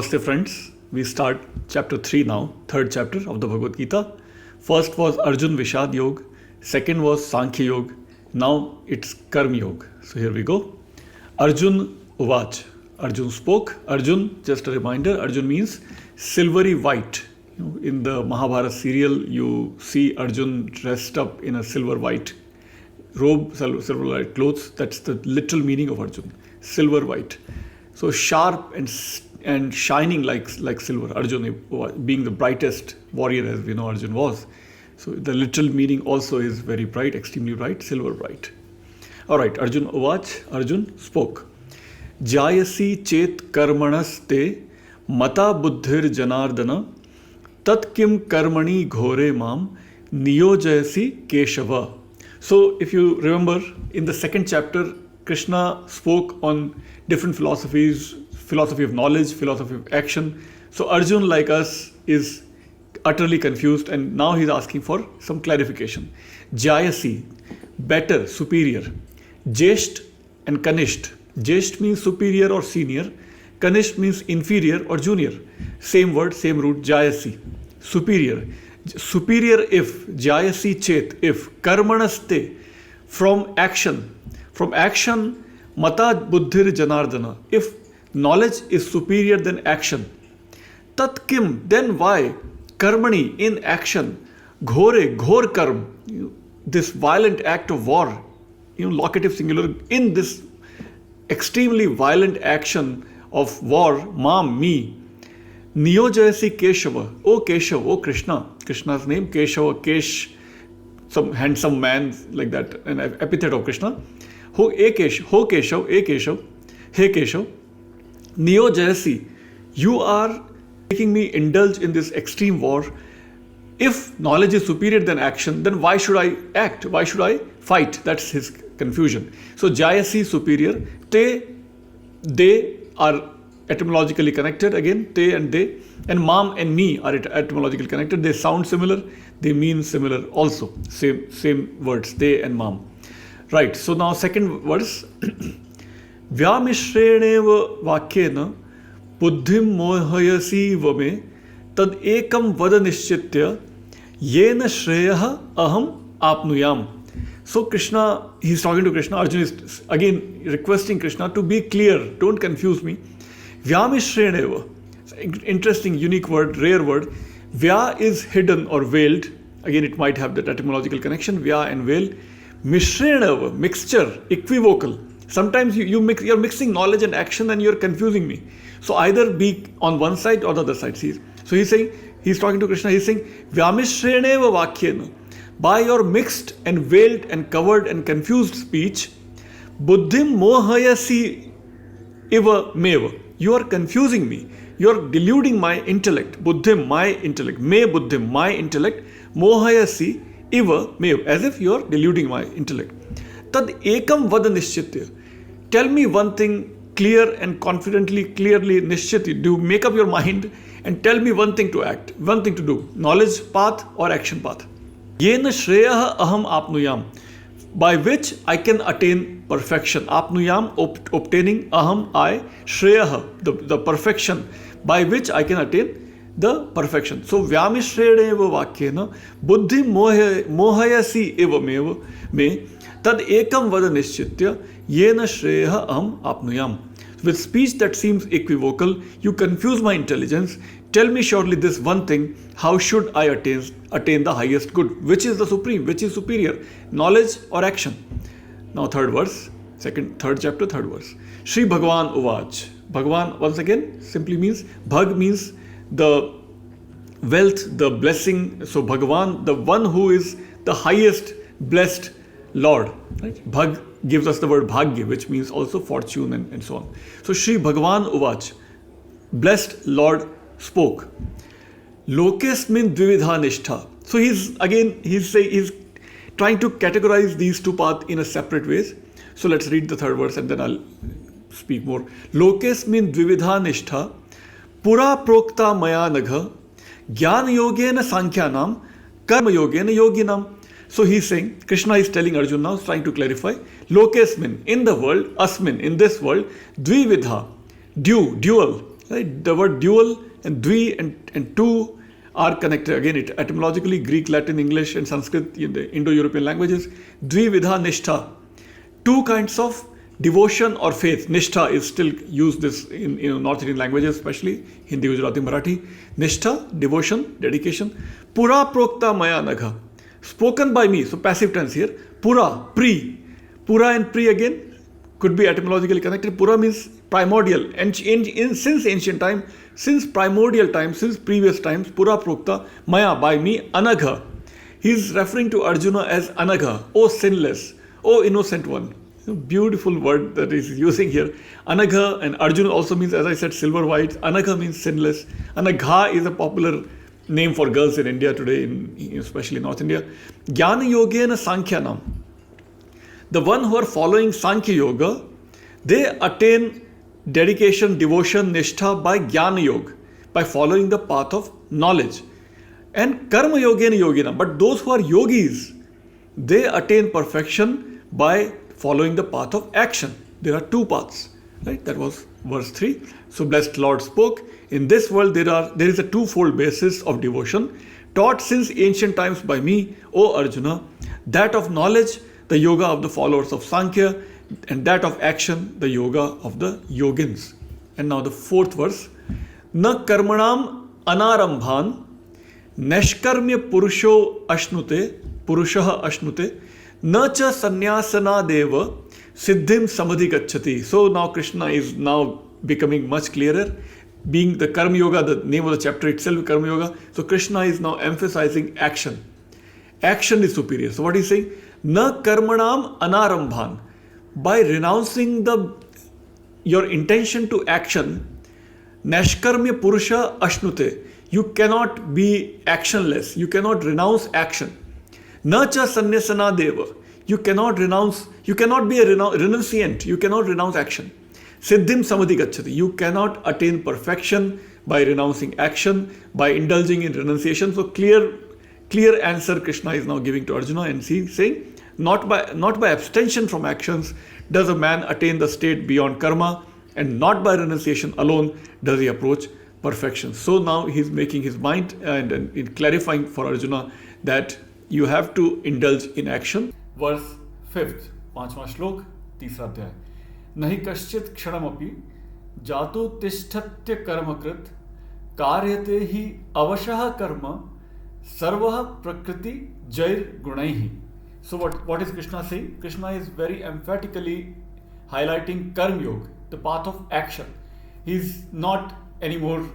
Namaste friends, we start chapter 3 now, third chapter of the Bhagavad Gita. First was Arjun Vishad Yoga, second was Sankhya Yoga, now it's Karma Yoga. So here we go. Arjun Uvach, Arjun spoke. Arjun, just a reminder, Arjun means silvery white. In the Mahabharata serial, you see Arjun dressed up in a silver white robe, silver white clothes. That's the literal meaning of Arjun, silver white. So sharp and shining like silver. Arjun being the brightest warrior, as we know Arjun was. So the literal meaning also is very bright, extremely bright, silver bright. All right, Arjun Uvach, Arjun spoke. Jayasi chet karmanaste mata buddhir janardana tat kim karmani ghore mam niyojayasi keshava. So if you remember, in the second chapter, Krishna spoke on different philosophies, philosophy of knowledge, philosophy of action. So Arjun, like us, is utterly confused, and now he's asking for some clarification. Jayasi, better, superior. Jesht and Kanisht. Jesht means superior or senior. Kanisht means inferior or junior. Same word, same root, Jayasi. Superior. Superior if, Jayasi chet, if, karmanaste, from action, mata buddhir janardana, if knowledge is superior than action. Tat kim, then why? Karmani, in action. Ghore, ghor karm, this violent act of war, locative singular, in this extremely violent action of war, mam, me. Niyojayasi Keshava, O Keshav, O Krishna. Krishna's name, Keshava, Kesh, some handsome man, like that, an epithet of Krishna. Ho Keshav, He Keshav. Niyojayasi, you are making me indulge in this extreme war. If knowledge is superior than action, then why should I act? Why should I fight? That's his confusion. So Jayasi, superior. They are etymologically connected again, te and they, and mam and me are etymologically connected. They sound similar, they mean similar also. Same words, they and mam. Right, so now second verse. Vyamishreneva vakyena buddhim mohayasi vame tad ekam vada nishchitya yena shreyaha aham apnuyam. So Krishna, he's talking to Krishna. Arjuna is again requesting Krishna to be clear, don't confuse me. Vyamishreneva, interesting, unique word, rare word. Vya is hidden or veiled. Again, it might have that etymological connection, Vya and veil. Mishreneva, mixture, equivocal. Sometimes you're mixing knowledge and action and you're confusing me. So either be on one side or the other side. So he's talking to Krishna, he's saying, Vyamishreneva vakyena, by your mixed and veiled and covered and confused speech, buddhim mohayasi iva meva. You are confusing me. You are deluding my intellect. Buddhim, my intellect. Me buddhim, my intellect. Mohayasi iva mev. As if you are deluding my intellect. Tad ekam vada nishchitya. Tell me one thing clear and confidently, clearly nishchitya. Do make up your mind and tell me one thing to act, one thing to do. Knowledge path or action path. Yena shreyaha aham apnuyam. By which I can attain perfection. Apnuyam, obtaining, aham, I, shreyaha, the perfection, by which I can attain the perfection. So, vyamishreneva vakyena, buddhi mohayasi eva me, tad ekam vada nishchitya, yena shreyaha aham apnuyam. With speech that seems equivocal, you confuse my intelligence. Tell me surely this one thing, how should I attain the highest good? Which is the supreme? Which is superior? Knowledge or action? Now third verse, third chapter, third verse. Shri Bhagavan Uvach. Bhagavan, once again, simply means, Bhag means the wealth, the blessing. So Bhagavan, the one who is the highest blessed Lord. Right? Bhag gives us the word Bhagya, which means also fortune and so on. So Shri Bhagavan Uvach, blessed Lord, spoke. Lokesmin dvividha nishtha. So he's trying to categorize these two paths in a separate ways. So let's read the third verse and then I'll speak more. Lokesmin dvividha nishtha pura prokta maya nagha jnana yogena sankhyanam karma yogena yoginam. So he's saying, Krishna is telling Arjuna now, trying to clarify, Lokesmin, in the world, asmin, in this world, dvividha, dual, Right? The word dual and dvi and two are connected. Again, it etymologically Greek, Latin, English, and Sanskrit in the Indo-European languages. Dvividha nishtha. Two kinds of devotion or faith. Nishtha is still used this in North Indian languages, especially Hindi, Gujarati, Marathi. Nishtha, devotion, dedication. Pura prokta maya nagha. Spoken by me. So passive tense here. Pura, pre. Pura and pre again could be etymologically connected. Pura means primordial. And since ancient time, since primordial times, since previous times, Pura prokta maya, by me, anagha. He is referring to Arjuna as anagha, O sinless, O innocent one. Beautiful word that is using here. Anagha, and Arjuna also means, as I said, silver white. Anagha means sinless. Anagha is a popular name for girls in India today, especially North India. Jnana yogena sankhyanam. The one who are following Sankhya Yoga, they attain dedication, devotion, nishtha by Jnana Yoga, by following the path of knowledge. And Karma Yogena Yogina. But those who are yogis, they attain perfection by following the path of action. There are two paths. Right? That was verse 3. So blessed Lord spoke, in this world there is a twofold basis of devotion, taught since ancient times by me, O Arjuna, that of knowledge, the yoga of the followers of Sankhya, and that of action, the yoga of the yogins. And now the fourth verse. Na karmanam anarambhan nashkarmya purushaha ashnute na cha sannyasana deva siddhim samadhigacchati. So now Krishna is now becoming much clearer. Being the Karma Yoga, the name of the chapter itself, Karma Yoga. So Krishna is now emphasizing action. Action is superior. So what is he saying? Na karmanam anarambhan. By renouncing your intention to action, nashkarmya purusha ashnute. You cannot be actionless. You cannot renounce action. Na cha sannyasana deva. You cannot be a renunciant. You cannot renounce action. Siddhim samadhi gacchati. You cannot attain perfection by renouncing action, by indulging in renunciation. So clear answer Krishna is now giving to Arjuna, and saying, not by abstention from actions does a man attain the state beyond karma, and not by renunciation alone does he approach perfection. So now he's making his mind and in clarifying for Arjuna that you have to indulge in action. Verse 5th, 5वां श्लोक, 3रा अध्याय. नहि कश्चित् क्षणमपि जातो तिष्ठत्य कर्मकृत कार्यते हि अवशः कर्म सर्वः प्रकृति जैर गुणैः. So what is Krishna saying? Krishna is very emphatically highlighting Karma Yoga, the path of action. He's not anymore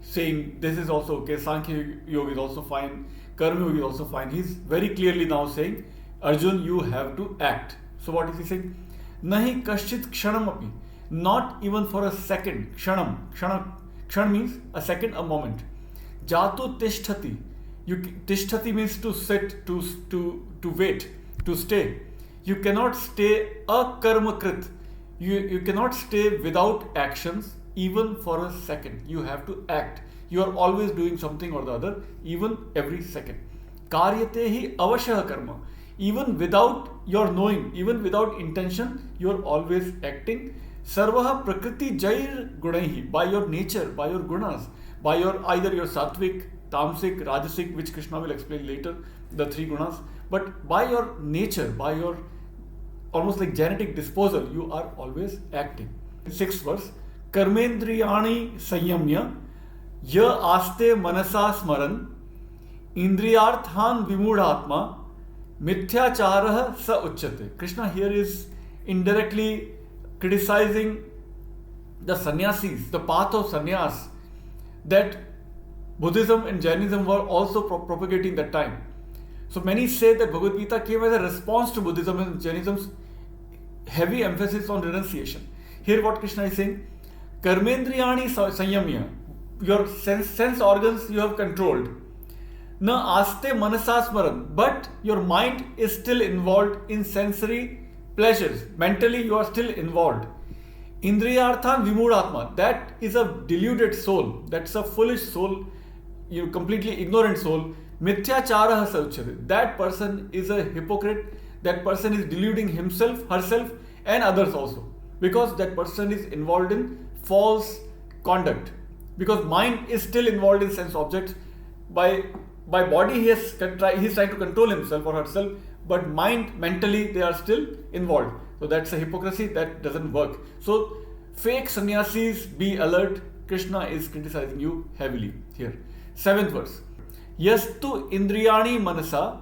saying this is also okay, Sankhya Yoga is also fine, Karma Yoga is also fine. He's very clearly now saying, Arjun, you have to act. So what is he saying? Nahi kashchit kshanam api. Not even for a second. Kshan means a second, a moment. Jato tishtati. Tishtati means to sit, to wait, to stay. You cannot stay akarmakrit. You cannot stay without actions even for a second. You have to act. You are always doing something or the other, even every second. Karyate hi avashah karma. Even without your knowing, even without intention, you are always acting. Sarvaha prakriti jair gunaihi. By your nature, by your gunas, by either your sattvic, tamasic, rajasic, which Krishna will explain later, the three gunas. But by your nature, by your almost like genetic disposal, you are always acting. 6th verse. Karmendriyani sanyamya ya aste manasa smaran indriyarthan vimudhatma mithyacharah sa uchyate. Krishna here is indirectly criticizing the sannyasis, the path of sannyas that Buddhism and Jainism were also propagating that time. So many say that Bhagavad Gita came as a response to Buddhism and Jainism's heavy emphasis on renunciation. Here what Krishna is saying, Karmendriyani sanyamya, your sense organs you have controlled. Na aste manasasmaran, but your mind is still involved in sensory pleasures. Mentally you are still involved. Indriyarthan vimudhatma, that is a deluded soul, that's a foolish soul, completely ignorant soul. Mithyacharah sa uchyate, that person is a hypocrite, that person is deluding himself, herself and others also, because that person is involved in false conduct, because mind is still involved in sense objects. By body he's trying to control himself or herself, but mind, mentally, they are still involved. So that's a hypocrisy that doesn't work. So fake sannyasis, be alert. Krishna is criticizing you heavily here. 7th verse. Yastu indriyani manasa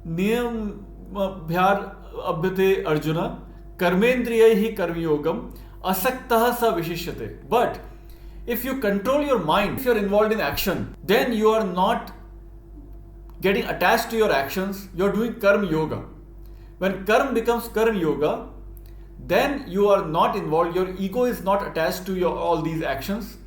niyamabhyar abhyate arjuna karmendriyaihi karmyogam asaktah sa vishishyate. But if you control your mind, if you're involved in action, then you are not getting attached to your actions, you're doing karma yoga. When karma becomes karma yoga, then you are not involved, your ego is not attached to all these actions.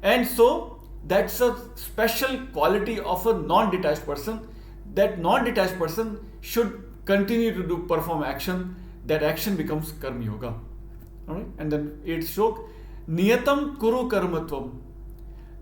And so that's a special quality of a non-detached person. That non-detached person should continue to perform action. That action becomes karma yoga. Alright? And then 8th shok, niyatam kuru karmatvam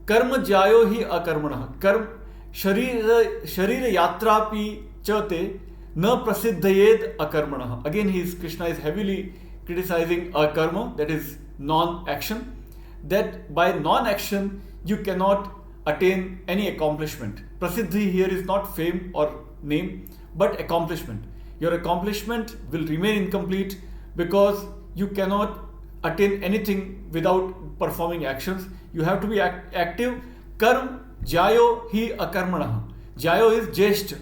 karma jayo hi akarmanah karma sharira yatrapi chate na prasiddhayed akarmanah. Again, Krishna is heavily criticizing akarma, that is non-action. That by non-action you cannot attain any accomplishment. Prasiddhi here is not fame or name, but accomplishment. Your accomplishment will remain incomplete because you cannot attain anything without performing actions. You have to be active. Karm jayo hi akarmanah. Jayo is jesht.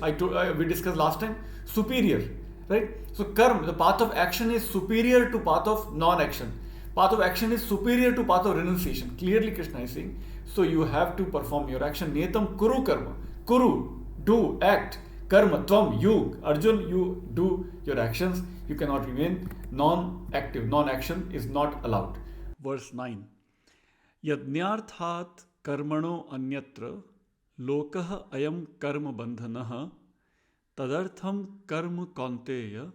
We discussed last time. Superior, right? So karma, the path of action, is superior to path of non-action. Path of action is superior to path of renunciation. Clearly Krishna is saying. So you have to perform your action. Netam kuru karma. Kuru, do, act. Karma, tvam, you. Arjun, you do your actions. You cannot remain non-active. Non-action is not allowed. Verse 9. Yadnyarthat karmano anyatra lokah ayam karma bandhanah tadartham karma kaunteya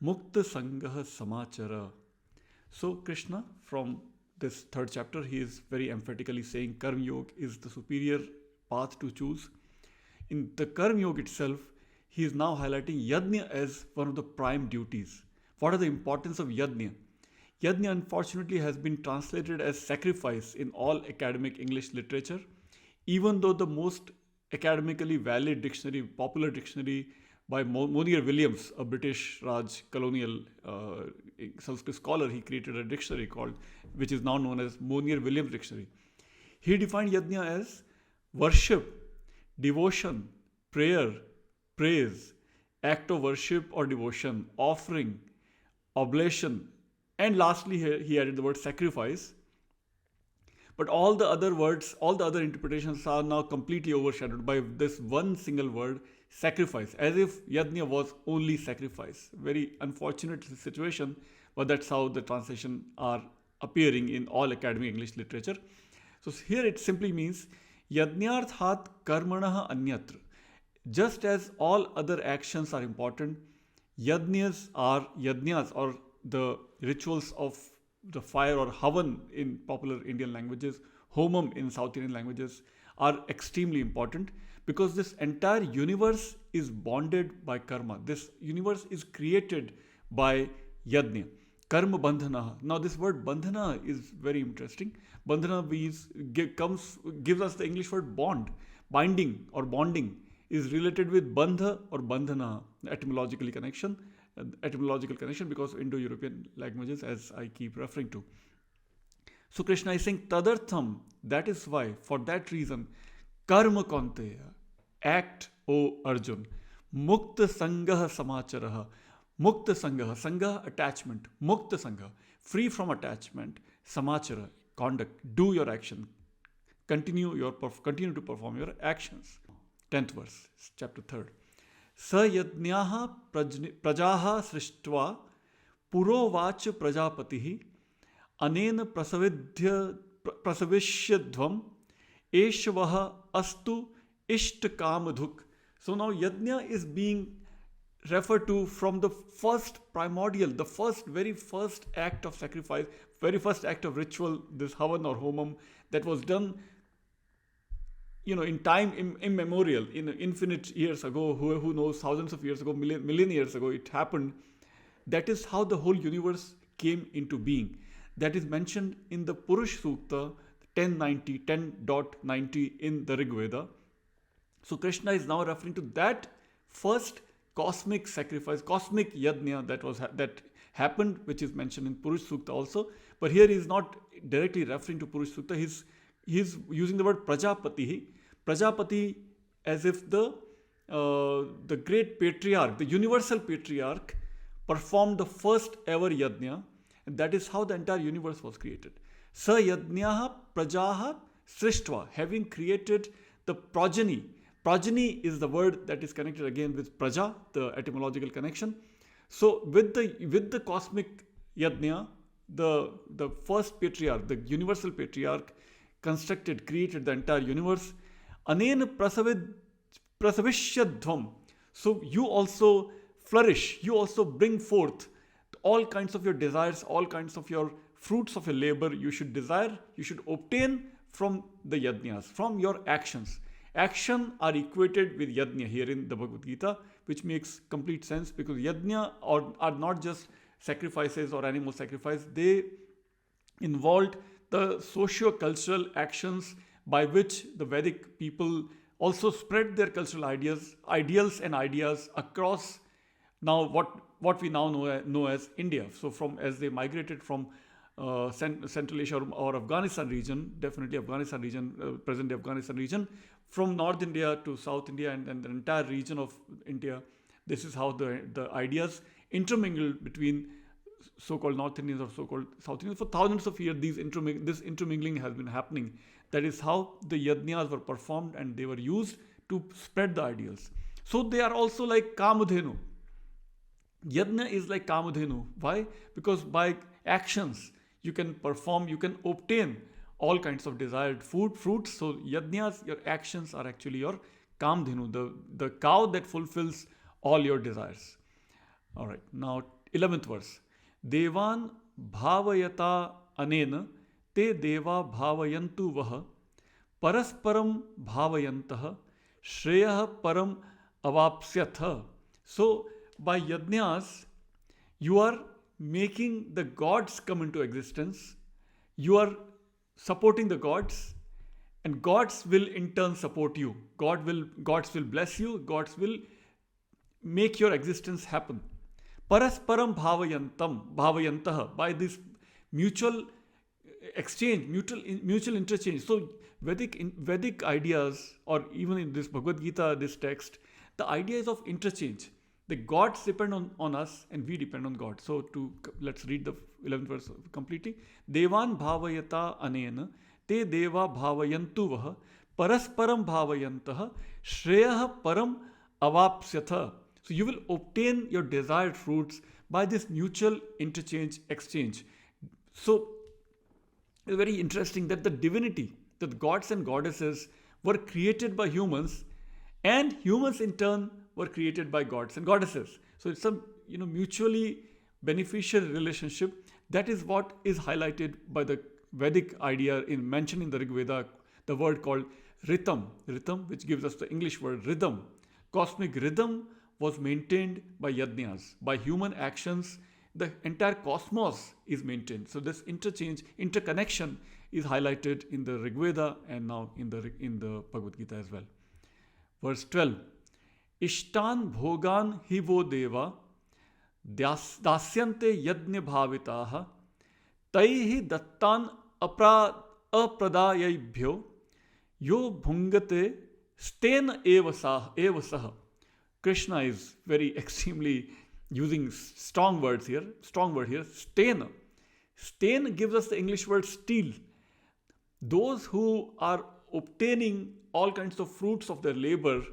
mukta sangah samachara. So Krishna, from this 3rd chapter, he is very emphatically saying Karma Yoga is the superior path to choose. In the Karma Yoga itself, he is now highlighting Yajna as one of the prime duties. What are the importance of Yajna? Yajna, unfortunately, has been translated as sacrifice in all academic English literature, even though the most academically valid dictionary, popular dictionary by Monier Williams, a British Raj colonial Sanskrit scholar, he created a dictionary which is now known as Monier Williams Dictionary. He defined Yajna as worship, devotion, prayer, praise, act of worship or devotion, offering, oblation, and lastly he added the word sacrifice. But all the other words, all the other interpretations are now completely overshadowed by this one single word, sacrifice, as if Yajna was only sacrifice. Very unfortunate situation, but that's how the translation are appearing in all academic English literature. So here it simply means Yajnarthat karmanah anyatra. Just as all other actions are important, yajnas or the rituals of the fire or havan in popular Indian languages, homam in South Indian languages, are extremely important because this entire universe is bonded by karma. This universe is created by yajna. Karma bandhana. Now this word bandhana is very interesting. Bandhana gives us the English word bond. Binding or bonding is related with bandha or bandhana, etymological connection because of Indo-European languages, as I keep referring to. So Krishna is saying tadartham, that is why, for that reason, karma kaunteya, act, O Arjun, mukta sangha samacharaha, mukta sangha attachment, mukta sangha, free from attachment, samachara, conduct, do your action, continue to perform your actions. 10th verse, chapter 3rd. Sayajnyaha prajaha srishtva purovacha prajapatihi anena prasavishyadvam eshavaha astu ishtakamadhuk. So now yajna is being referred to from the first primordial, the very first act of sacrifice, very first act of ritual, this havan or homam that was done in time immemorial, in infinite years ago, who knows, thousands of years ago, million years ago, it happened. That is how the whole universe came into being. That is mentioned in the Purush Sukta 1090, 10.90 in the Rig Veda. So Krishna is now referring to that first cosmic sacrifice, cosmic yajna that happened, which is mentioned in Purush Sukta also. But here he is not directly referring to Purush Sukta. He's using the word Prajapati. Prajapati, as if the great patriarch, the universal patriarch, performed the first ever yajna, and that is how the entire universe was created. Sa yajnaha prajaha srishtva, having created the progeny. Progeny is the word that is connected again with praja, the etymological connection. So with the cosmic yajna, the first patriarch, the universal patriarch, created the entire universe. Anena prasavishyadvam. So you also flourish, you also bring forth all kinds of your desires, all kinds of your fruits of your labor. You should desire, you should obtain from the yajnas, from your actions. Action are equated with yajna here in the Bhagavad Gita, which makes complete sense, because yajna are not just sacrifices or animal sacrifice. They involved the socio-cultural actions by which the Vedic people also spread their cultural ideals and ideas across now what we now know as India. So as they migrated from Central Asia or Afghanistan region, definitely Afghanistan region, present-day Afghanistan region, from North India to South India and the entire region of India, this is how the ideas intermingled between so-called North Indians or so-called South Indians. For thousands of years, this intermingling has been happening. That is how the yajnas were performed, and they were used to spread the ideals. So they are also like Kamadhenu. Yajna is like Kamadhenu. Why? Because by actions you can perform, you can obtain all kinds of desired fruits. So yajnas, your actions are actually your Kamadhenu, the cow that fulfills all your desires. All right, now 11th verse. Devan bhavayata anena te deva bhavayantu vaha parasparam bhavayantah shreyah param avapsyatha. So by yajnas, you are making the gods come into existence. You are supporting the gods, and gods will in turn support you. Gods will bless you. Gods will make your existence happen. Parasparam bhavayantah, by this mutual exchange, mutual interchange. So Vedic ideas, or even in this Bhagavad Gita, this text, the idea is of interchange. The gods depend on us and we depend on God. So let's read the 11th verse completely. Devan bhavayata anena te deva bhavayantu vaha parasparam bhavayantah shreyah param avapsyatha. So you will obtain your desired fruits by this mutual exchange. So it's very interesting that the divinity, that the gods and goddesses were created by humans, and humans in turn were created by gods and goddesses. So it's a mutually beneficial relationship. That is what is highlighted by the Vedic idea in mentioned in the Rig Veda, the word called rhythm, which gives us the English word rhythm. Cosmic rhythm was maintained by yajnas, by human actions. The entire cosmos is maintained. So this interconnection is highlighted in the Rig Veda and now in the Bhagavad Gita as well. Verse 12. Ishtan bhogan hivo deva dasyante yajna bhavitaha taihi dattan apradayabhyo yo bhungate stena eva saha. Krishna is very extremely using strong word here. Stena. Stain gives us the English word steal. Those who are obtaining all kinds of fruits of their labor,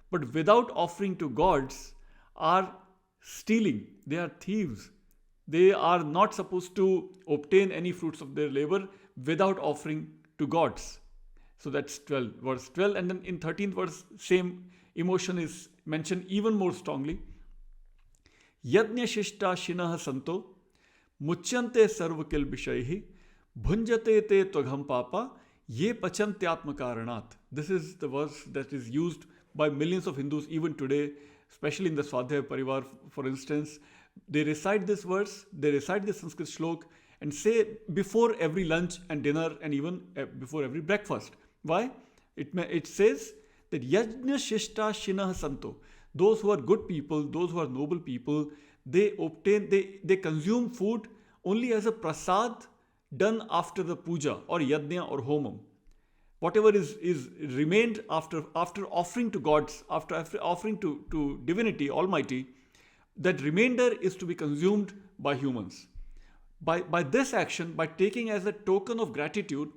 but without offering to gods, are stealing. They are thieves. They are not supposed to obtain any fruits of their labor without offering to gods. So that's 12, verse 12. And then in 13th verse, same emotion is mentioned even more strongly. Yajna shishta shinah santo muchyante sarvakil bishayhi bhunjate te tvagham papa ye pachantyatma karanat. This is the verse that is used by millions of Hindus even today, especially in the Swadhyaya Parivar, for instance. They recite this verse, they recite this Sanskrit shlok, and say before every lunch and dinner and even before every breakfast. Why? It says that yajna shishta shinah santo. Those who are good people, those who are noble people, they consume food only as a prasad done after the puja or yajna or homam. Whatever is remained after offering to gods, after offering to divinity, Almighty, that remainder is to be consumed by humans. By this action, by taking as a token of gratitude,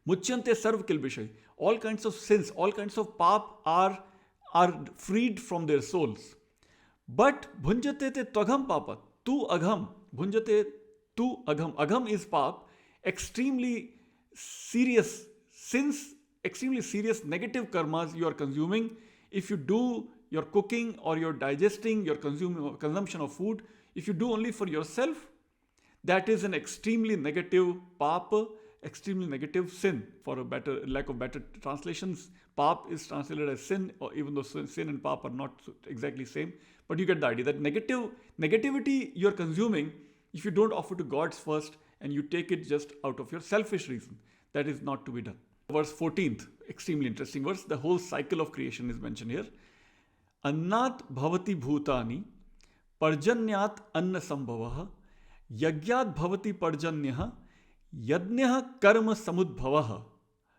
muchyante sarv kilbishay, all kinds of sins, all kinds of pap are freed from their souls. But bhunjate te tvagham papa, tu agham, bhunjate tu agham. Agham is pap, extremely serious sins, extremely serious negative karmas you are consuming if you do your cooking or your digesting, your consumption of food, if you do only for yourself, that is an extremely negative papa, extremely negative sin. For a lack of better translations, pap is translated as sin, or even though sin and pap are not exactly same, but you get the idea that negativity you are consuming if you don't offer to gods first and you take it just out of your selfish reason. That is not to be done. Verse 14th, extremely interesting verse. The whole cycle of creation is mentioned here. Annat bhavati bhutani parjanyat anna sambhavah yagyat bhavati parjanyah yajnah karma samudbhavah.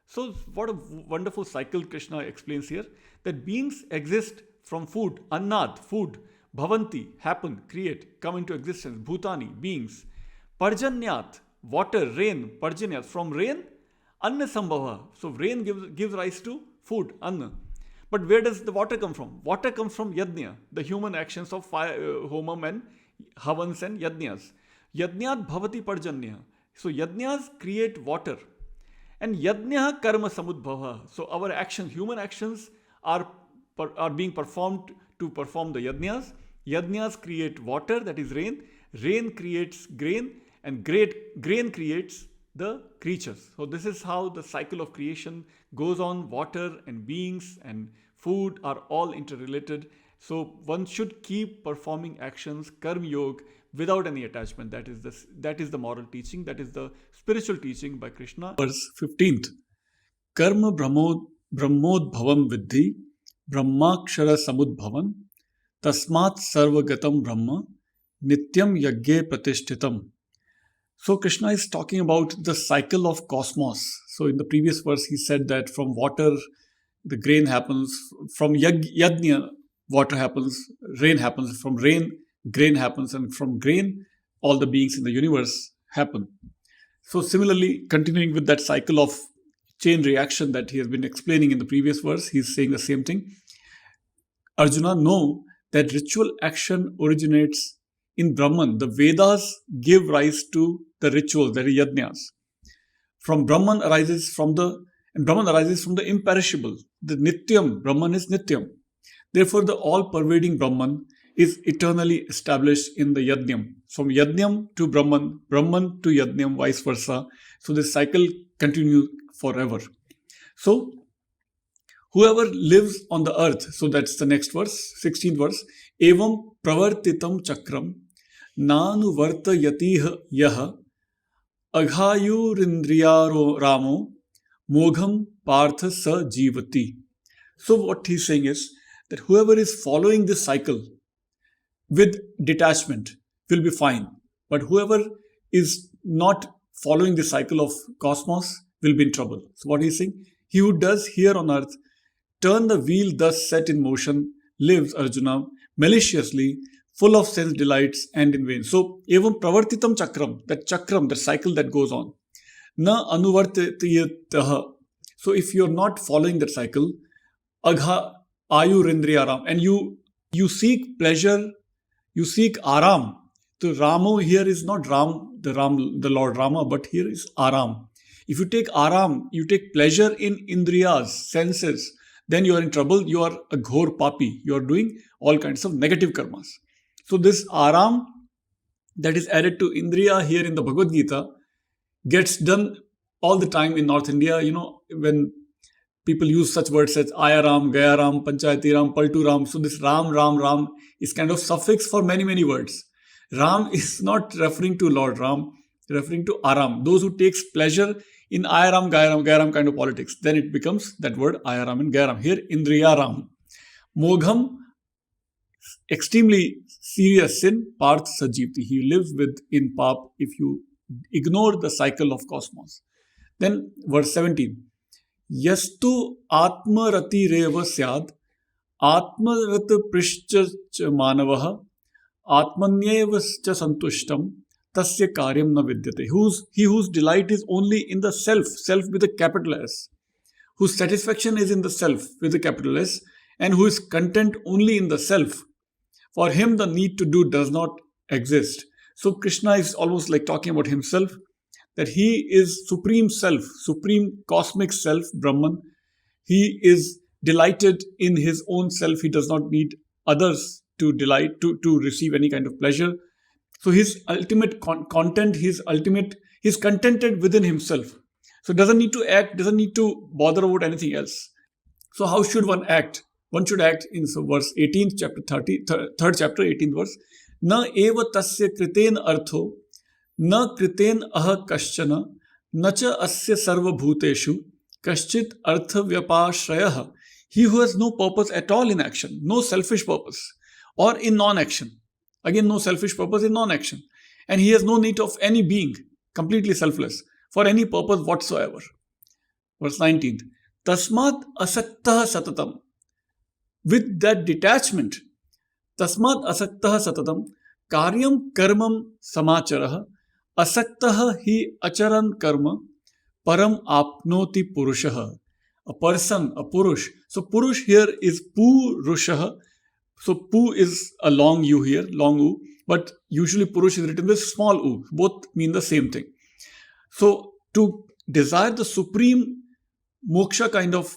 So what a wonderful cycle Krishna explains here, that beings exist from food, annat, food, bhavanti, happen, create, come into existence, bhutani, beings, parjanyat, water, rain, parjanyat, from rain, anna sambhava. So rain gives rise to food, anna. But where does the water come from? Water comes from yajna, the human actions of fire, homam and havans and yajnas. Yajnat bhavati parjanya. So yajnas create water. And yajna karma samudbhava. So our actions, human actions are being performed to perform the yajnas. Yajnas create water, that is rain. Rain creates grain, and grain creates the creatures. So this is how the cycle of creation goes on. Water and beings and food are all interrelated. So one should keep performing actions, karma yoga, without any attachment. That is the moral teaching. That is the spiritual teaching by Krishna. Verse 15th. Karma brahmodbhavam viddhi brahmakshara samudbhavan tasmat sarvagatam brahma nityam yagye pratishthitam. So Krishna is talking about the cycle of cosmos. So in the previous verse he said that from water the grain happens, from yajna water happens, rain happens, from rain grain happens, and from grain all the beings in the universe happen. So similarly, continuing with that cycle of chain reaction that he has been explaining in the previous verse, he is saying the same thing. Arjuna, know that ritual action originates in Brahman. The Vedas give rise to the rituals, that is yajnas. From Brahman arises from the imperishable. The Nityam, Brahman is Nityam. Therefore, the all-pervading Brahman is eternally established in the Yajnam. From Yajnam to Brahman, Brahman to Yajnam, vice versa. So this cycle continues forever. So, whoever lives on the earth, so that's the next verse, 16th verse, evam pravartitam chakram nanu varta yatiha yaha aghayurindriyaro ramo mogham partha sa jivati. So what he's saying is that whoever is following this cycle with detachment will be fine. But whoever is not following the cycle of cosmos will be in trouble. So what he's saying, he who does here on earth turn the wheel thus set in motion lives, Arjuna, maliciously, full of sense delights and in vain. So evam pravartitam chakram, that cycle that goes on. Na anuvartiyataha. So if you're not following that cycle, agha ayurindriyaram, and you seek pleasure, you seek aram. So Ramo here is not the Lord Rama, but here is aram. If you take aram, you take pleasure in indriyas, senses, then you are in trouble. You are a ghor papi. You are doing all kinds of negative karmas. So this aram that is added to indriya here in the Bhagavad Gita gets done all the time in North India. You know, when people use such words as Ayaram, Gayaram, Panchayatiram, Palturam. So this Ram is kind of suffix for many, many words. Ram is not referring to Lord Ram, referring to Aram. Those who takes pleasure in Ayaram, Gairam kind of politics. Then it becomes that word Ayaram and Gairam. Here, Indriyaram. Mogham, extremely serious sin, Parth Sajivti. He lives in Pap if you ignore the cycle of cosmos. Then verse 17. Yastu Atmarati Reva Syad Atmarata Prishcha Manavaha Atmanyevascha Santushtam Tasya Karyam Na Vidyate. He whose delight is only in the self with a capital S, whose satisfaction is in the self with a capital S, and who is content only in the self. For him, the need to do does not exist. So Krishna is almost like talking about himself, that he is supreme self, supreme cosmic self, Brahman. He is delighted in his own self. He does not need others to delight, to receive any kind of pleasure. So his ultimate content, he's contented within himself. So doesn't need to act, doesn't need to bother about anything else. So how should one act? One should act in verse 18th chapter 3rd chapter 18th verse. Na eva tasya kriten artho na kriten aha kaschana na cha asya sarva bhuteshu kaschit artha vyapashrayah. He who has no purpose at all in action, no selfish purpose, or in non-action. Again, no selfish purpose in non-action. And he has no need of any being, completely selfless, for any purpose whatsoever. Verse 19th. Tasmat asaktah satatam. With that detachment, tasmat asaktah satatam karyam karmam samacharaha asaktah hi acharan karma param apnoti purushaha. A person, a purush. So purush here is purushaha. So pu is a long u here, long u, but usually purush is written with small u. Both mean the same thing. So to desire the supreme moksha kind of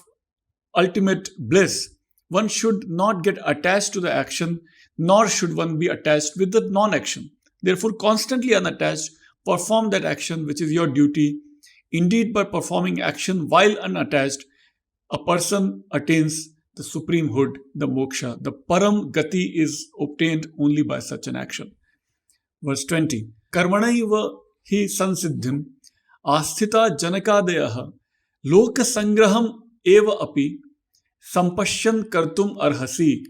ultimate bliss, one should not get attached to the action, nor should one be attached with the non-action. Therefore, constantly unattached, perform that action which is your duty. Indeed, by performing action while unattached, a person attains the supremehood, the moksha. The param gati is obtained only by such an action. Verse 20. Karmanaiva hi sansiddhim asthita janakadeyaha loka sangraham eva api sampashyan kartum arhasi.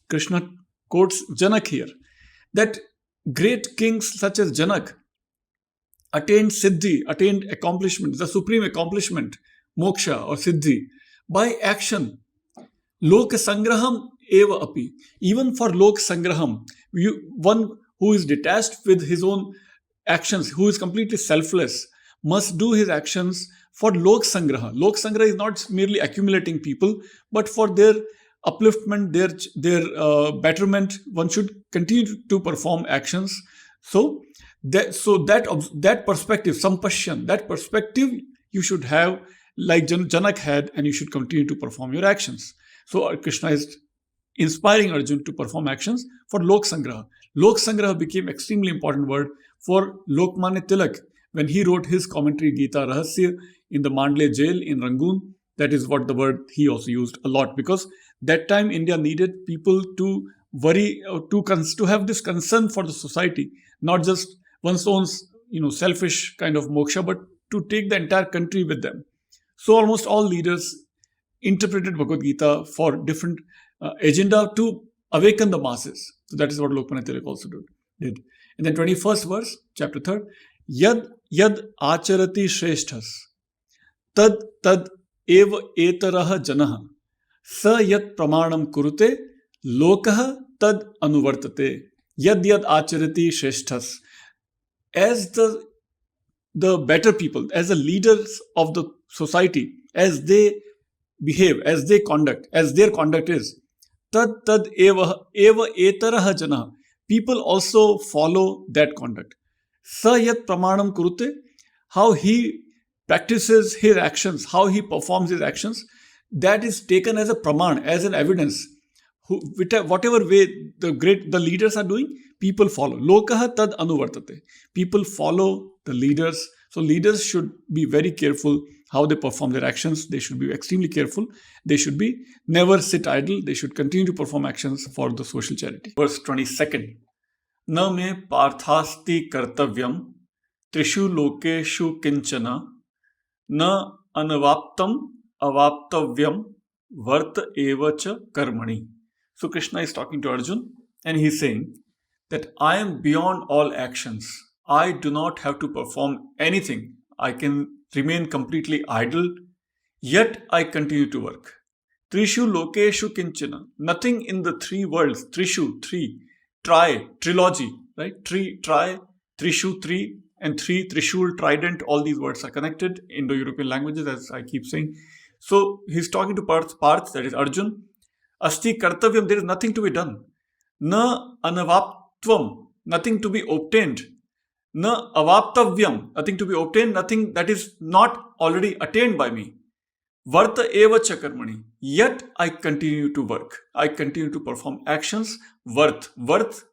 Krishna quotes Janak here, that great kings such as Janak attained siddhi, attained accomplishment, the supreme accomplishment, moksha or siddhi, by action. Lok sangraham eva api. Even for lok sangraham, one who is detached with his own actions, who is completely selfless, must do his actions for lok sangraha. Lok sangraha is not merely accumulating people, but for their upliftment, their betterment. One should continue to perform actions. So that perspective, sampashyan, that perspective you should have like Janak had, and you should continue to perform your actions. So Krishna is inspiring Arjuna to perform actions for Lok Sangraha. Lok Sangraha became extremely important word for Lokmanya Tilak when he wrote his commentary Gita Rahasya in the Mandle jail in Rangoon. That is what the word he also used a lot, because that time India needed people to worry, to have this concern for the society, not just one's own selfish kind of moksha, but to take the entire country with them. So almost all leaders interpreted Bhagavad Gita for different agenda to awaken the masses. So that is what Lokmanya Tilak also did. And then 21st verse, chapter 3rd, Yad acharati shreshthas tad eva etaraha janaha sa yat pramanam kurute lokaha tad anuvartate. Yad acharati shreshthas. As the better people, as the leaders of the society, as they behave, as they conduct, as their conduct is, tad eva etaraha janaha. People also follow that conduct. Sa yat pramanam kurute. How he practices his actions, how he performs his actions, that is taken as a praman, as an evidence. Whatever way the leaders are doing, people follow. Lokaha tad anuvartate. People follow the leaders. So leaders should be very careful how they perform their actions. They should be extremely careful. They should be never sit idle. They should continue to perform actions for the social charity. Verse 22nd. न मे पार्थास्ति कर्तव्यम त्रिषु लोकेषु किंचन न अनवाप्तम अवाप्तव्यम वर्त एव च कर्मणि. So Krishna is talking to Arjun and he's saying that I am beyond all actions. I do not have to perform anything. I can remain completely idle, yet I continue to work. Trishu lokeshu kinchana. Nothing in the three worlds. Trishu, three. Tri, trilogy, right? Tri, Trishu, three, and three, Trishul, trident. All these words are connected. Indo-European languages, as I keep saying. So he's talking to Parth, that is Arjun. Asti kartavyam, there is nothing to be done. Na anavaptvam, nothing to be obtained. Na avaptavyam, nothing to be obtained, nothing that is not already attained by me. Varta eva cha karmani, yet I continue to work. I continue to perform actions. Varth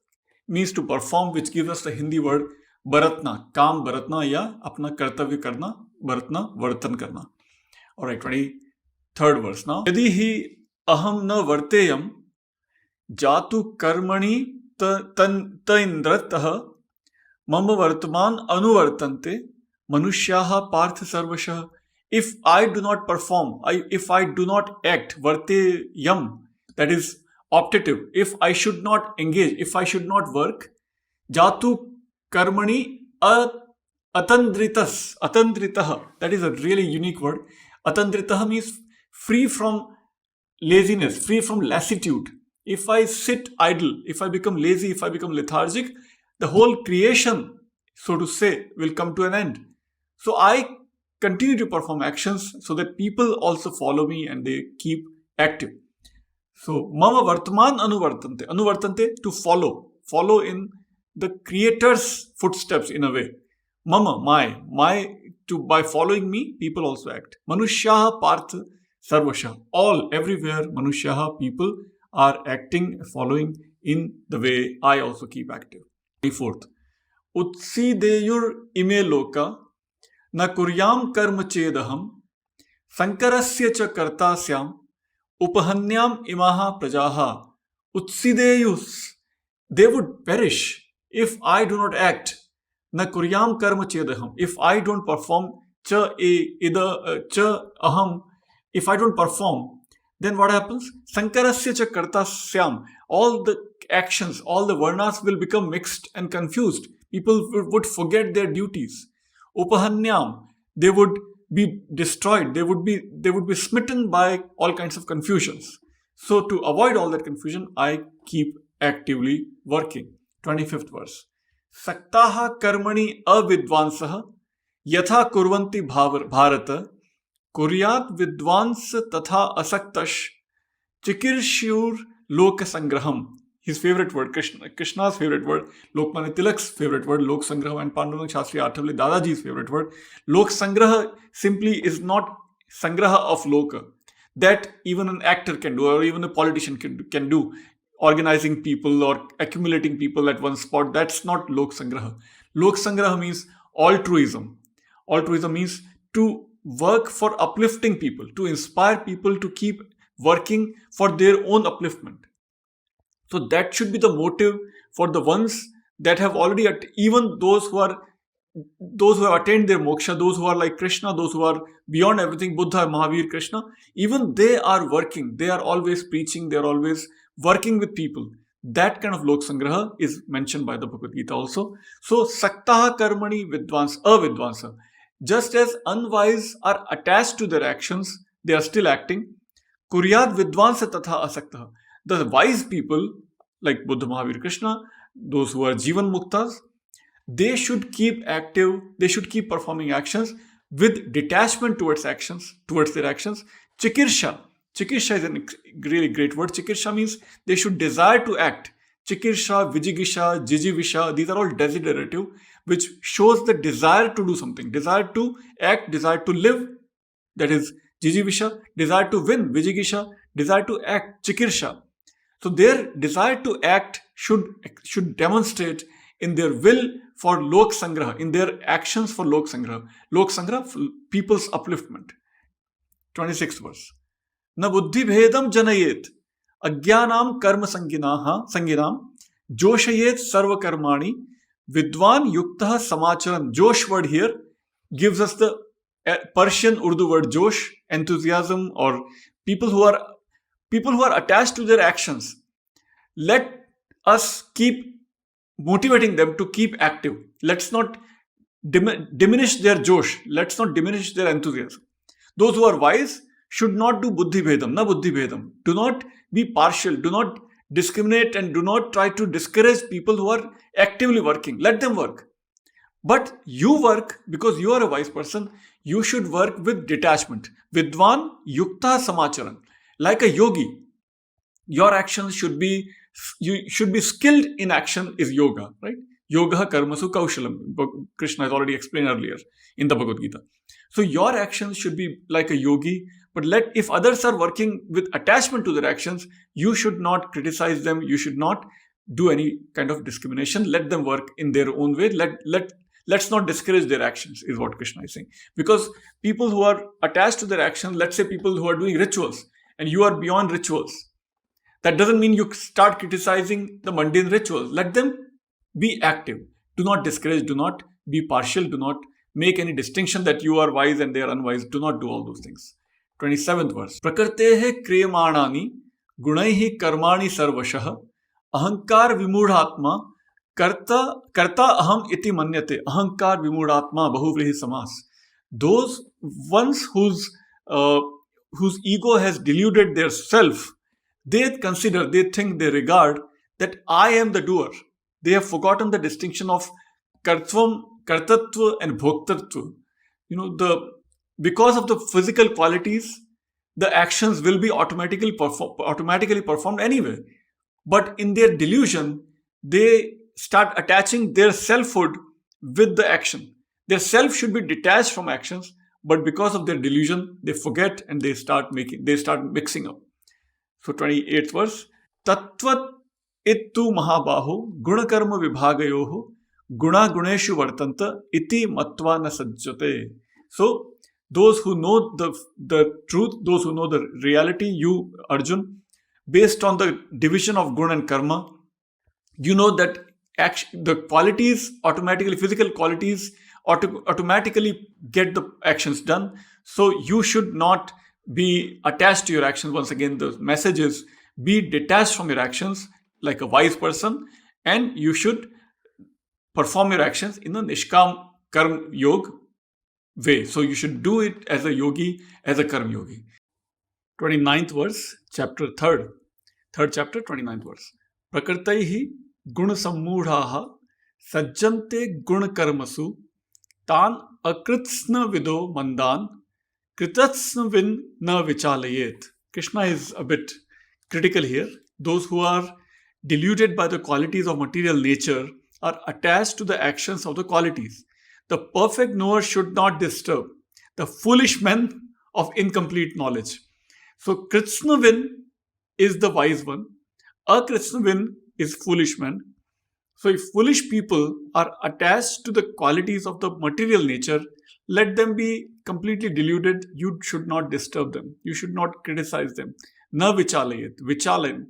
means to perform, which gives us the Hindi word baratna, काम baratna या अपना कर्तव्य करना, baratna, वर्तन करना. Alright, 23rd verse now. यदि ही अहम न वर्तेयम जातु कर्मणि तइन्द्रतः मम वर्तमान अनुवर्तन्ते मनुष्याः पार्थ सर्वशः. If I do not perform, if I do not act, varteyam, that is optative, if I should not engage, if I should not work, jatu karmani atandritah, that is a really unique word. Atandritah means free from laziness, free from lassitude. If I sit idle, if I become lazy, if I become lethargic, the whole creation, so to say, will come to an end. So I continue to perform actions so that people also follow me and they keep active. So, mama vartman anuvartante. Anuvartante, to follow. Follow in the creator's footsteps in a way. Mama, my, by following me, people also act. Manushyaha partha sarvasha. All, everywhere, manushyaha, people are acting, following in the way I also keep active. 24th. Utsideyur ime loka न कुर्याम कर्म चेदहम शंकरस्य च कर्तास्याम उपहन्याम इमाः प्रजाः उत्सिदेयुस्. They would perish if I do not act. न कुर्याम कर्म चेदहम, if I don't perform, च aham, if I don't perform, then what happens? Sankarasya cha kartasyam. All the actions, all the varnas will become mixed and confused. People would forget their duties. Upahanyam, they would be destroyed. They would be smitten by all kinds of confusions. So to avoid all that confusion, I keep actively working. 25th verse. Saktaha karmani avidvansah yatha kurvanti bharata kuryat vidvans tatha asaktash chikirshur loka sangraham. His favorite word, Krishna's favorite word, Lokmanya Tilak's favorite word, Lok Sangraha, and Pandurang Shastri Athavale, Dadaji's favorite word. Lok Sangraha simply is not Sangraha of Loka. That even an actor can do, or even a politician can do. Organizing people or accumulating people at one spot, that's not Lok Sangraha. Lok Sangraha means altruism. Altruism means to work for uplifting people, to inspire people to keep working for their own upliftment. So that should be the motive for the ones that have already, even those who have attained their moksha, those who are like Krishna, those who are beyond everything, Buddha, Mahavir, Krishna, even they are working. They are always preaching. They are always working with people. That kind of Lok Sangraha is mentioned by the Bhagavad Gita also. So, Saktaha Karmani Avidvansa. Just as unwise are attached to their actions, they are still acting. Kuryat Vidvansa Tatha Asaktaha. The wise people, like Buddha, Mahavir, Krishna, those who are Jivan Muktas, they should keep active, they should keep performing actions with detachment towards their actions. Chikirsha. Chikirsha is a really great word. Chikirsha means they should desire to act. Chikirsha, Vijigisha, Jijivisha, these are all desiderative, which shows the desire to do something, desire to act, desire to live. That is Jijivisha, desire to win. Vijigisha, desire to act. Chikirsha. So their desire to act should demonstrate in their will for Lok Sangraha, in their actions for Lok Sangraha. Lok Sangraha, people's upliftment. 26th verse. Na buddhi bhedam janayet ajnanam karma sanginam Joshayet sarva karmani vidwan yuktah samacharan. Josh word here gives us the Persian Urdu word Josh, enthusiasm, or people who are attached to their actions. Let us keep motivating them to keep active. Let's not diminish their Josh. Let's not diminish their enthusiasm. Those who are wise should not do buddhi bhedam, na buddhi bhedam. Do not be partial. Do not discriminate and do not try to discourage people who are actively working. Let them work. But you work because you are a wise person. You should work with detachment. Vidwan yukta samacharan. Like a yogi, your actions should be, you should be skilled in action is yoga, right? Yoga karmasu kaushalam. Krishna has already explained earlier in the Bhagavad Gita. So your actions should be like a yogi, but if others are working with attachment to their actions, you should not criticize them. You should not do any kind of discrimination. Let them work in their own way. Let's not discourage their actions, is what Krishna is saying. Because people who are attached to their actions, let's say people who are doing rituals, and you are beyond rituals, that doesn't mean you start criticizing the mundane rituals. Let them be active. Do not discourage. Do not be partial. Do not make any distinction that you are wise and they are unwise. Do not do all those things. 27th verse. Prakrtehe kriyamanani gunaihi karmani sarvashah ahankar vimudhatma karta aham iti manyate. Ahankar vimudhatma bahuvrihi samas. Those ones whose ego has deluded their self, they think, they regard that I am the doer. They have forgotten the distinction of kartatva and bhoktatva. Because of the physical qualities, the actions will be automatically performed anyway. But in their delusion, they start attaching their selfhood with the action. Their self should be detached from actions, but because of their delusion, they forget and they start mixing up. So 28th verse. Tattvat ittu mahabaho gunakarma vibhagayoho guna guneshu vartanta iti matva na sajjate. So those who know the truth, those who know the reality, you, Arjun, based on the division of guna and karma, you know that the qualities automatically, physical qualities automatically get the actions done. So you should not be attached to your actions. Once again, the message is be detached from your actions like a wise person, and you should perform your actions in a nishkam karma yoga way. So you should do it as a yogi, as a karma yogi. 29th verse, chapter 3rd chapter, 29th verse. Prakrtaihi guna sammudhaha sajjante guna karmasu tan akritsna vido mandan kritatsna vin na vichalayet. Krishna is a bit critical here. Those who are deluded by the qualities of material nature are attached to the actions of the qualities. The perfect knower should not disturb the foolish men of incomplete knowledge. So Kritsnavin is the wise one. Akritsnavin is foolish man. So if foolish people are attached to the qualities of the material nature, let them be completely deluded. You should not disturb them. You should not criticize them. Na vichalayet. Vichalan,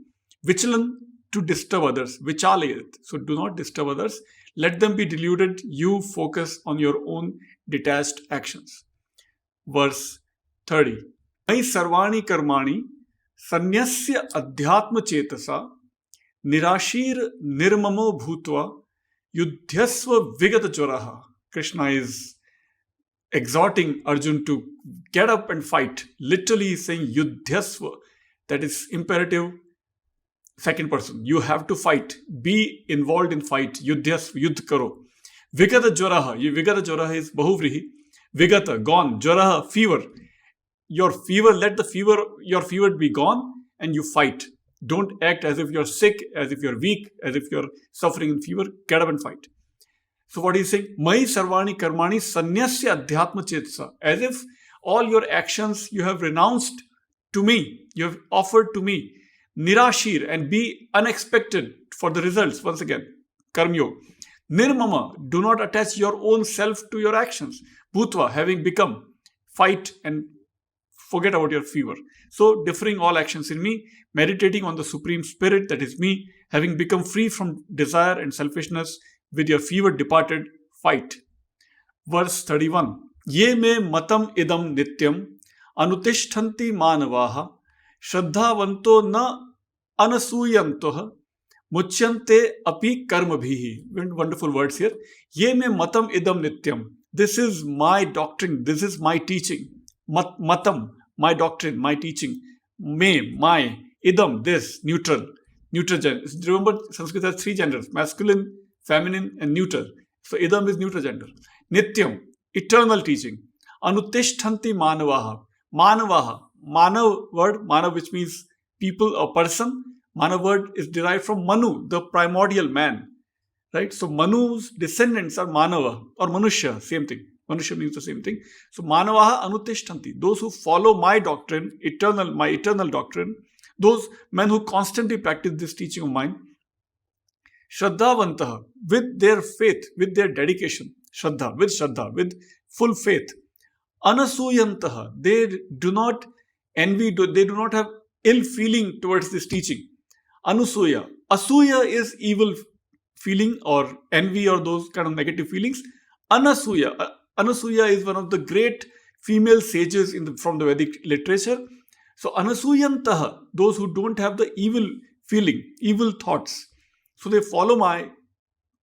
to disturb others. Vichalayet. So do not disturb others. Let them be deluded. You focus on your own detached actions. Verse 30. Mai sarvani karmani sanyasya adhyatma chetasa nirashir nirmamo bhutva yudhyasva vigata jvaraha. Krishna is exhorting Arjun to get up and fight. Literally he is saying yudhyasva. That is imperative. Second person. You have to fight. Be involved in fight. Yudhyasva. Yudh karo. Vigata jvaraha. Vigata jvaraha is bahuvrihi. Vigata, gone. Jvaraha, fever. Your fever, let your fever be gone and you fight. Don't act as if you're sick, as if you're weak, as if you're suffering in fever. Get up and fight. So what he's saying, Mai sarvani karmani sanyasya adhyatma chetasa. As if all your actions you have renounced to me, you have offered to me. Nirashir, and be unexpected for the results. Once again, karma yoga. Nirmama, do not attach your own self to your actions. Bhutva, having become, fight and forget about your fever. So differing all actions in me, meditating on the Supreme Spirit, that is me, Having become free from desire and selfishness, with your fever departed, fight. Verse 31. Ye me matam idam nityam anutishtanti manavaha shraddhavanto na anasuyantoha muchyante api karmabhihi. Wonderful words here. Ye me matam idam nityam. This is my doctrine. This is my teaching. Matam, my doctrine, my teaching. Me, my. Idam, this, neutral. Neutral gender. Remember, Sanskrit has 3 genders: masculine, feminine, and neuter. So idam is neutral gender. Nityam, eternal teaching. Anutishtanti manavaha. Manavaha. Manav word, manav, which means people or person. Manav word is derived from Manu, the primordial man. Right? So Manu's descendants are Manava or Manushya, same thing. Manushya means the same thing. So Manavaha anutishtanti. Those who follow my doctrine, my eternal doctrine, those men who constantly practice this teaching of mine, Shraddhavantaha, with their faith, with their dedication, Shraddha, with full faith. Anasuyantaha, they do not envy, they do not have ill feeling towards this teaching. Anusuya. Asuya is evil feeling or envy or those kind of negative feelings. Anasuya. Anasuya is one of the great female sages from the Vedic literature. So Anasuyantaha, those who don't have the evil feeling, evil thoughts. So they follow my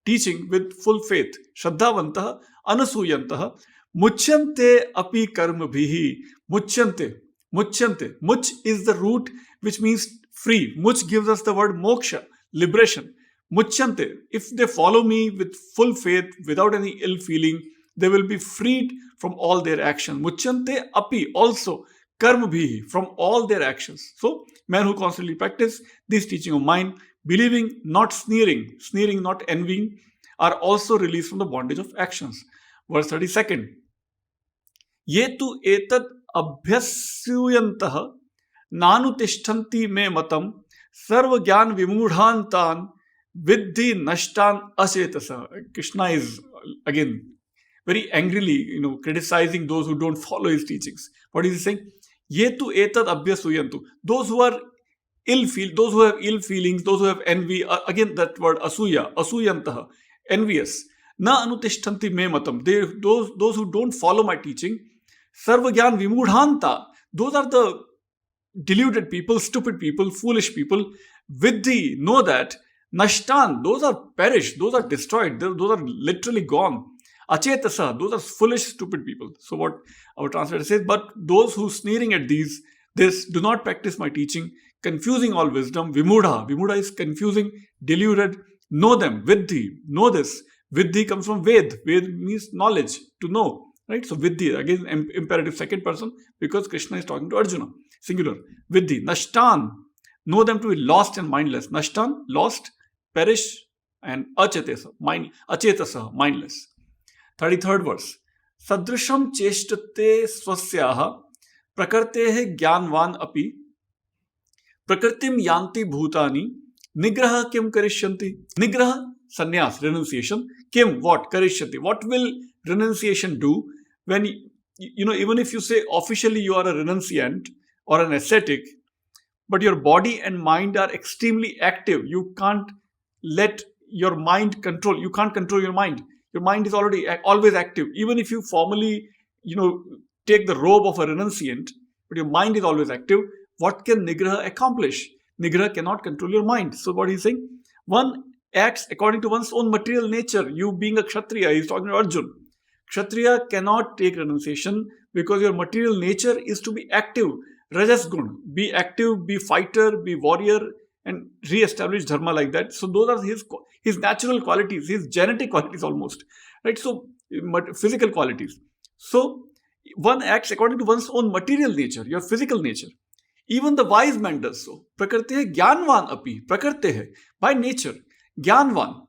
teaching with full faith. Shraddhavantaha, Anasuyantaha, muchyante api karmabhihi. Muchyante. Much is the root which means free. Much gives us the word moksha, liberation. Muchyante. If they follow me with full faith, without any ill feeling, they will be freed from all their actions. Muchyante api, also karmabhihi, from all their actions. So, men who constantly practice this teaching of mine, believing, not sneering, not envying, are also released from the bondage of actions. Verse 32. Yetu etat abhyasuyantaha nanutishtanti me matam sarva gyan vimudhantan viddhi nashtan acetasa. Krishna is again very angrily, criticizing those who don't follow his teachings. What is he saying? Yetu etat abhyasuyantu. Those who are those who have ill feelings, those who have envy, again that word asuya, asuyantaha, envious. Na anutishtanti me matam. Those who don't follow my teaching, sarva gyan vimudhanta. Those are the deluded people, stupid people, foolish people. Viddhi, know that. Nashtan, those are perished, those are destroyed, those are literally gone. Achetasa, those are foolish, stupid people. So what our translator says, but those who sneering at this do not practice my teaching, confusing all wisdom. Vimudha is confusing, deluded. Know them. Viddhi, know this. Viddhi comes from Ved. Ved means knowledge, to know. Right? So Viddhi, again imperative second person, because Krishna is talking to Arjuna. Singular. Viddhi. Nashtan, know them to be lost and mindless. Nashtan, lost, perish, and achetasa, mindless. 33rd verse. Sadrisham cheshtate swasyaha prakartehe gyanvan api prakritim yanti bhutani nigraha kim karishyanti. Nigraha, sannyas, renunciation. Kim, what? Karishyanti. What will renunciation do when, even if you say officially you are a renunciant or an ascetic, but your body and mind are extremely active. You can't let your mind control. You can't control your mind. Your mind is always active. Even if you formally, take the robe of a renunciant, but your mind is always active, what can Nigraha accomplish? Nigraha cannot control your mind. So what he's saying, one acts according to one's own material nature. You being a Kshatriya, he's talking to Arjun. Kshatriya cannot take renunciation because your material nature is to be active. Rajas gun, be active, be fighter, be warrior, and re-establish dharma like that. So those are his natural qualities, his genetic qualities almost, right? So physical qualities. So one acts according to one's own material nature, your physical nature. Even the wise man does so. Prakrtehe gyanvan api. Prakrtehe, by nature. Gyanvan.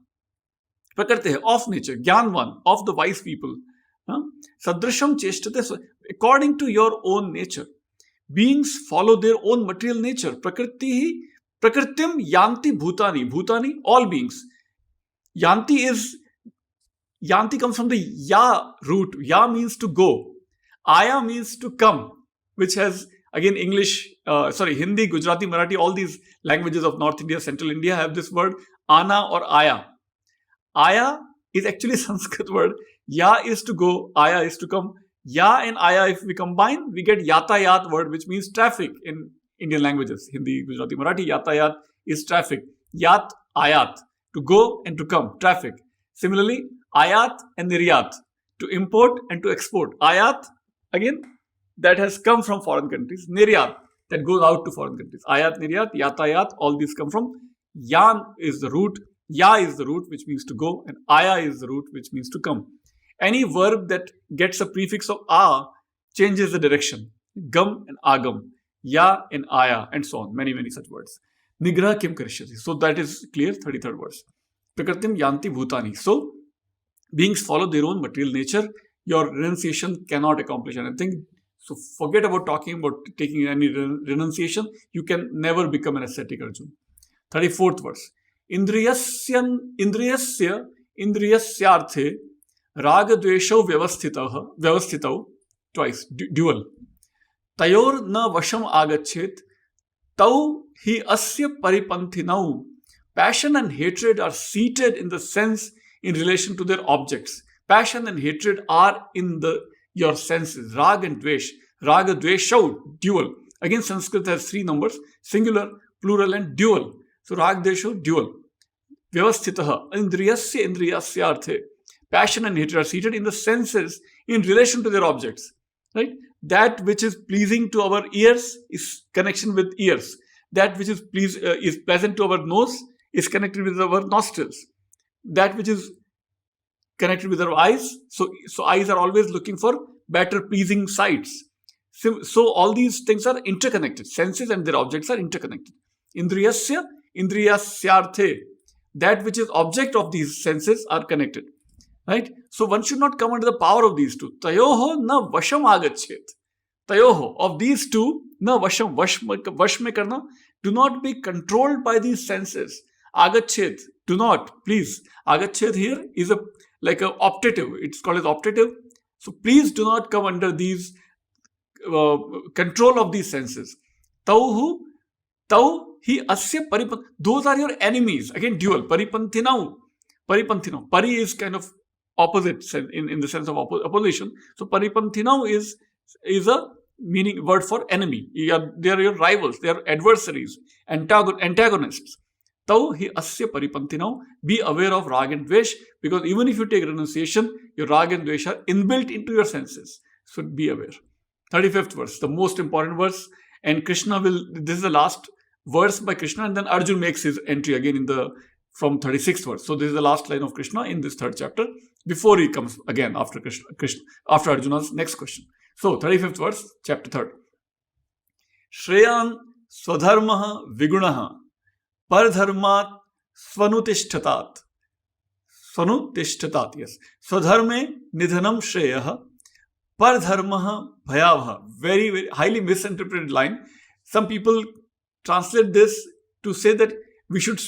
Prakrtehe, of nature. Gyanvan, of the wise people. Sadrisham cheshtate, according to your own nature. Beings follow their own material nature. Prakritim yanti bhutani. Bhutani, all beings. Yanti comes from the ya root. Ya means to go. Aya means to come, which has Again, Hindi, Gujarati, Marathi, all these languages of North India, Central India have this word ana or aya. Aya is actually a Sanskrit word. Ya is to go, aya is to come. Ya and aya, if we combine, we get yatayat word, which means traffic in Indian languages. Hindi, Gujarati, Marathi, yatayat is traffic. Yat, ayat, to go and to come, traffic. Similarly, ayat and niryat, to import and to export. Ayat, again, that has come from foreign countries. Niryat, that goes out to foreign countries. Ayat, niryat, yatayat, all these come from. Yan is the root, ya is the root, which means to go, and aya is the root, which means to come. Any verb that gets a prefix of a changes the direction. Gam and agam, ya and aya, and so on. Many, many such words. Nigraha kim karishyati. So that is clear, 33rd verse. Prakritim yanti bhutani. So, beings follow their own material nature. Your renunciation cannot accomplish anything. So forget about talking about taking any renunciation. You can never become an ascetic, Arjun. 34th verse. Indriyasyarthe ragadveshau vyavasthitau, twice, dual. Tayor na vasham agachet, tau hi asya paripanthinau. Passion and hatred are seated in the sense in relation to their objects. Passion and hatred are in your senses. Rag and dvesh. Raga, dveshau, dual. Again, Sanskrit has 3 numbers, singular, plural, and dual. So, rag, dveshau, dual. Vyavasthitaha, indriyasyarthe. Passion and hatred are seated in the senses in relation to their objects. Right? That which is pleasing to our ears is connection with ears. That which is pleasant to our nose is connected with our nostrils. That which is connected with our eyes. So eyes are always looking for better pleasing sights. So all these things are interconnected. Senses and their objects are interconnected. Indriyasyarthe. That which is object of these senses are connected. Right? So one should not come under the power of these two. Tayoho na vasham agachet. Tayoho, of these two, na vasham, vash mein karna. Do not be controlled by these senses. Agachet, do not, please. Agachet here is like an optative. It's called as optative. So please do not come under these control of these senses. Tau hi asya paripant. Those are your enemies. Again, dual. Paripanthinau. Pari is kind of opposite in the sense of opposition. So paripanthinau is a meaning word for enemy. They are your rivals. They are adversaries, antagonists. Tau hi asya paripanthinau. Be aware of rag and dvesh, because even if you take renunciation, your rag and dvesh are inbuilt into your senses. So be aware. 35th verse, the most important verse, and this is the last verse by Krishna, and then Arjun makes his entry again from 36th verse. So this is the last line of Krishna in this 3rd chapter, before he comes again after after Arjuna's next question. So 35th verse, chapter 3rd. Shreyan swadharmaha vigunaha pardharmat svanutishtatat. Yes. Swadharme nidhanam shreyaha pardharmaha bhayavaha. Very, very highly misinterpreted line. Some people translate this to say that we should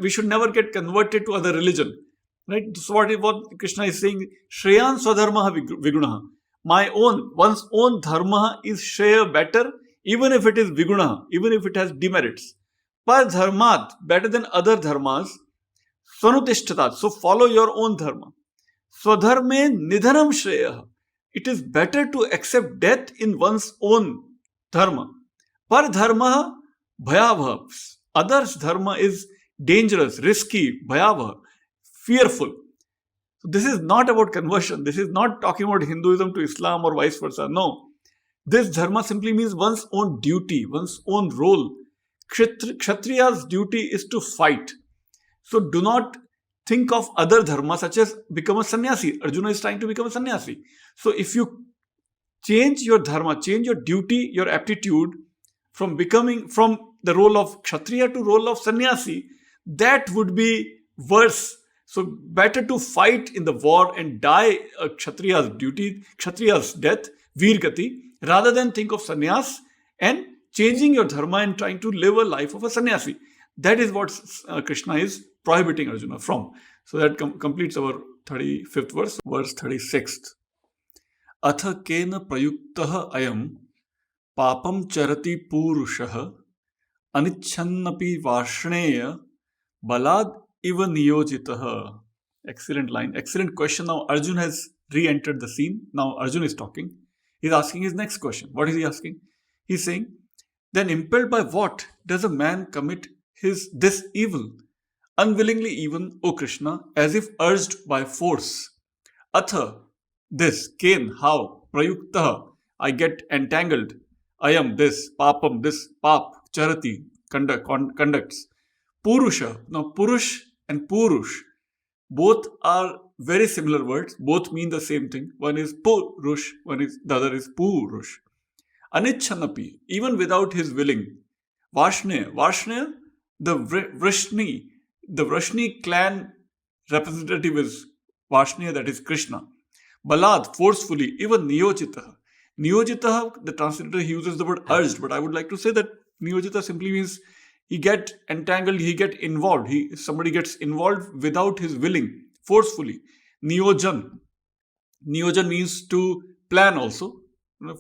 we should never get converted to other religion. Right? So what Krishna is saying, Shreyan swadharmaha vigunaha. One's own dharma is shreya, better, even if it is vigunaha, even if it has demerits. Par dharmat, better than other dharmas. Svanutishtatat, so follow your own dharma. Swadharme nidhanam shreya. It is better to accept death in one's own dharma. Par dharma bhayavaha. Others' dharma is dangerous, risky, bhayavaha, fearful. So this is not about conversion. This is not talking about Hinduism to Islam or vice versa. No. This dharma simply means one's own duty, one's own role. Kshatriya's duty is to fight. So do not think of other dharma such as become a sannyasi. Arjuna is trying to become a sannyasi. So if you change your dharma, change your duty, your aptitude from the role of kshatriya to role of sannyasi, that would be worse. So better to fight in the war and die a kshatriya's duty, kshatriya's death, virgati, rather than think of sannyas and changing your dharma and trying to live a life of a sannyasi. That is what Krishna is prohibiting Arjuna from. So that completes our 35th verse, verse 36th. Atha kena prayuktaha ayam papam charati purushah anichannapi varshneya balad iva niyojitah. Excellent line, excellent question. Now Arjun has re-entered the scene. Now Arjun is talking. He's asking his next question. What is he asking? He's saying, then impelled by what does a man commit this evil? Unwillingly even, O Krishna, as if urged by force. Atha, this, Ken, how, Prayukta, I get entangled. I am this, Papam, this, Pap, Charati, conducts. Purusha, now Purush and Purush, both are very similar words, both mean the same thing. One is Purush, the other is Purush. Anichanapi, even without his willing. Varshneya, the Vrishni clan representative is Varshneya, that is Krishna. Balad, forcefully, even Niyojitah. Niyojitah, the translator, he uses the word urged, but I would like to say that Niyojitah simply means he get entangled, he get involved. Somebody gets involved without his willing, forcefully. Niyojan. Niyojan means to plan also.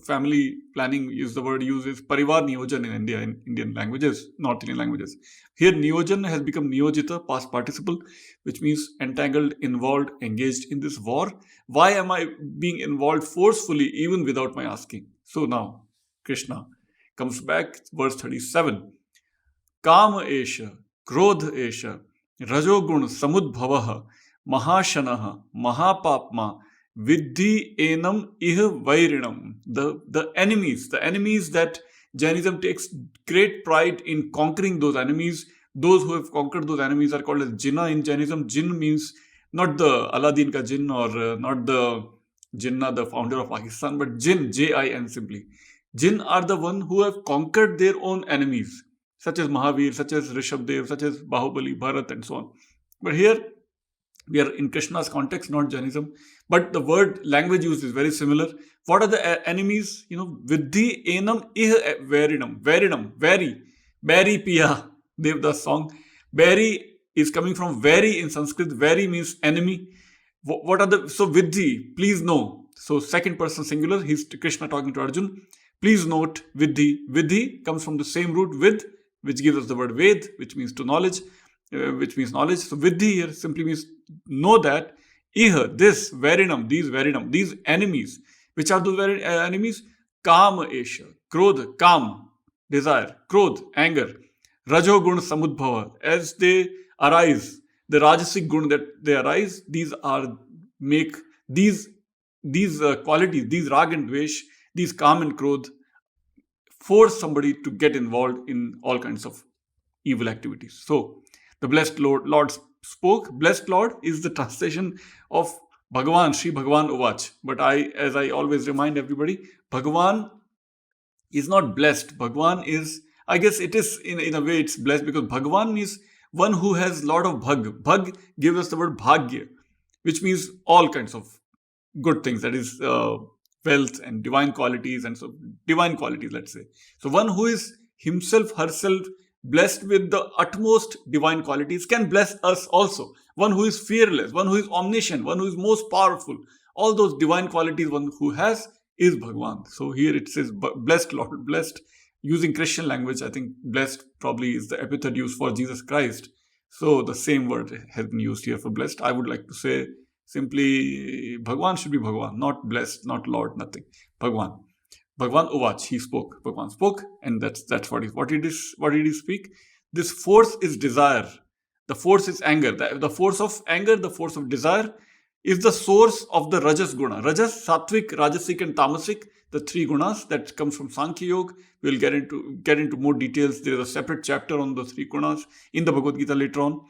Family planning is the word used is Parivar Niyojan in India, in Indian languages, North Indian languages. Here Niyojan has become Niyojita, past participle, which means entangled, involved, engaged in this war. Why am I being involved forcefully even without my asking? So now Krishna comes back, verse 37. Kama esha, krodha esha, rajogun samudbhavaha, mahashanaha, mahapapma, Viddhi enam ih vairinam. The enemies that Jainism takes great pride in conquering those enemies. Those who have conquered those enemies are called as Jinnah in Jainism. Jinn means not the Aladdin ka Jinn or not the Jinnah, the founder of Pakistan, but Jinn, J-I-N simply. Jinn are the one who have conquered their own enemies, such as Mahavir, such as Rishabdev, such as Bahubali, Bharat and so on. But here, we are in Krishna's context, not Jainism. But the word language used is very similar. What are the enemies? Viddhi enam ih vairinam. Vairinam, very piya. Devdas song. Very is coming from very in Sanskrit. Very means enemy. What are the, so Viddhi, please know. So second person singular, he's Krishna talking to Arjun. Please note Viddhi. Viddhi comes from the same root with, which gives us the word Ved, which means to knowledge. Which means knowledge. So Viddhi here simply means know that Iha, this, Vairinam, these enemies. Which are those enemies? Kama esha, Krodha, Kam, desire, Krodh, anger, Rajogun Samudbhava, as they arise, the Rajasic gun that they arise, these qualities, these Rag and Dvesh, these Kam and Krodh, force somebody to get involved in all kinds of evil activities. So, the blessed Lord spoke. Blessed Lord is the translation of Bhagavan, Sri Bhagavan Uvach. But as I always remind everybody, Bhagavan is not blessed. Bhagavan is, I guess it is in a way it's blessed because Bhagavan means one who has lot of bhag. Bhag gives us the word bhagya, which means all kinds of good things. That is wealth and divine qualities and so divine qualities, let's say. So one who is himself, herself, blessed with the utmost divine qualities can bless us also. One who is fearless, one who is omniscient, one who is most powerful. All those divine qualities one who has is Bhagavan. So here it says blessed Lord, blessed. Using Christian language, I think blessed probably is the epithet used for Jesus Christ. So the same word has been used here for blessed. I would like to say simply Bhagavan should be Bhagavan, not blessed, not Lord, nothing. Bhagavan. Bhagavan Uvach, he spoke. Bhagavan spoke, and that's what did he speak? This force is desire. The force is anger. The force of anger, the force of desire, is the source of the Rajas guna. Rajas, Sattvic, Rajasic, and Tamasic, the three gunas that comes from Sankhya Yoga. We'll get into more details. There is a separate chapter on the three gunas in the Bhagavad Gita later on.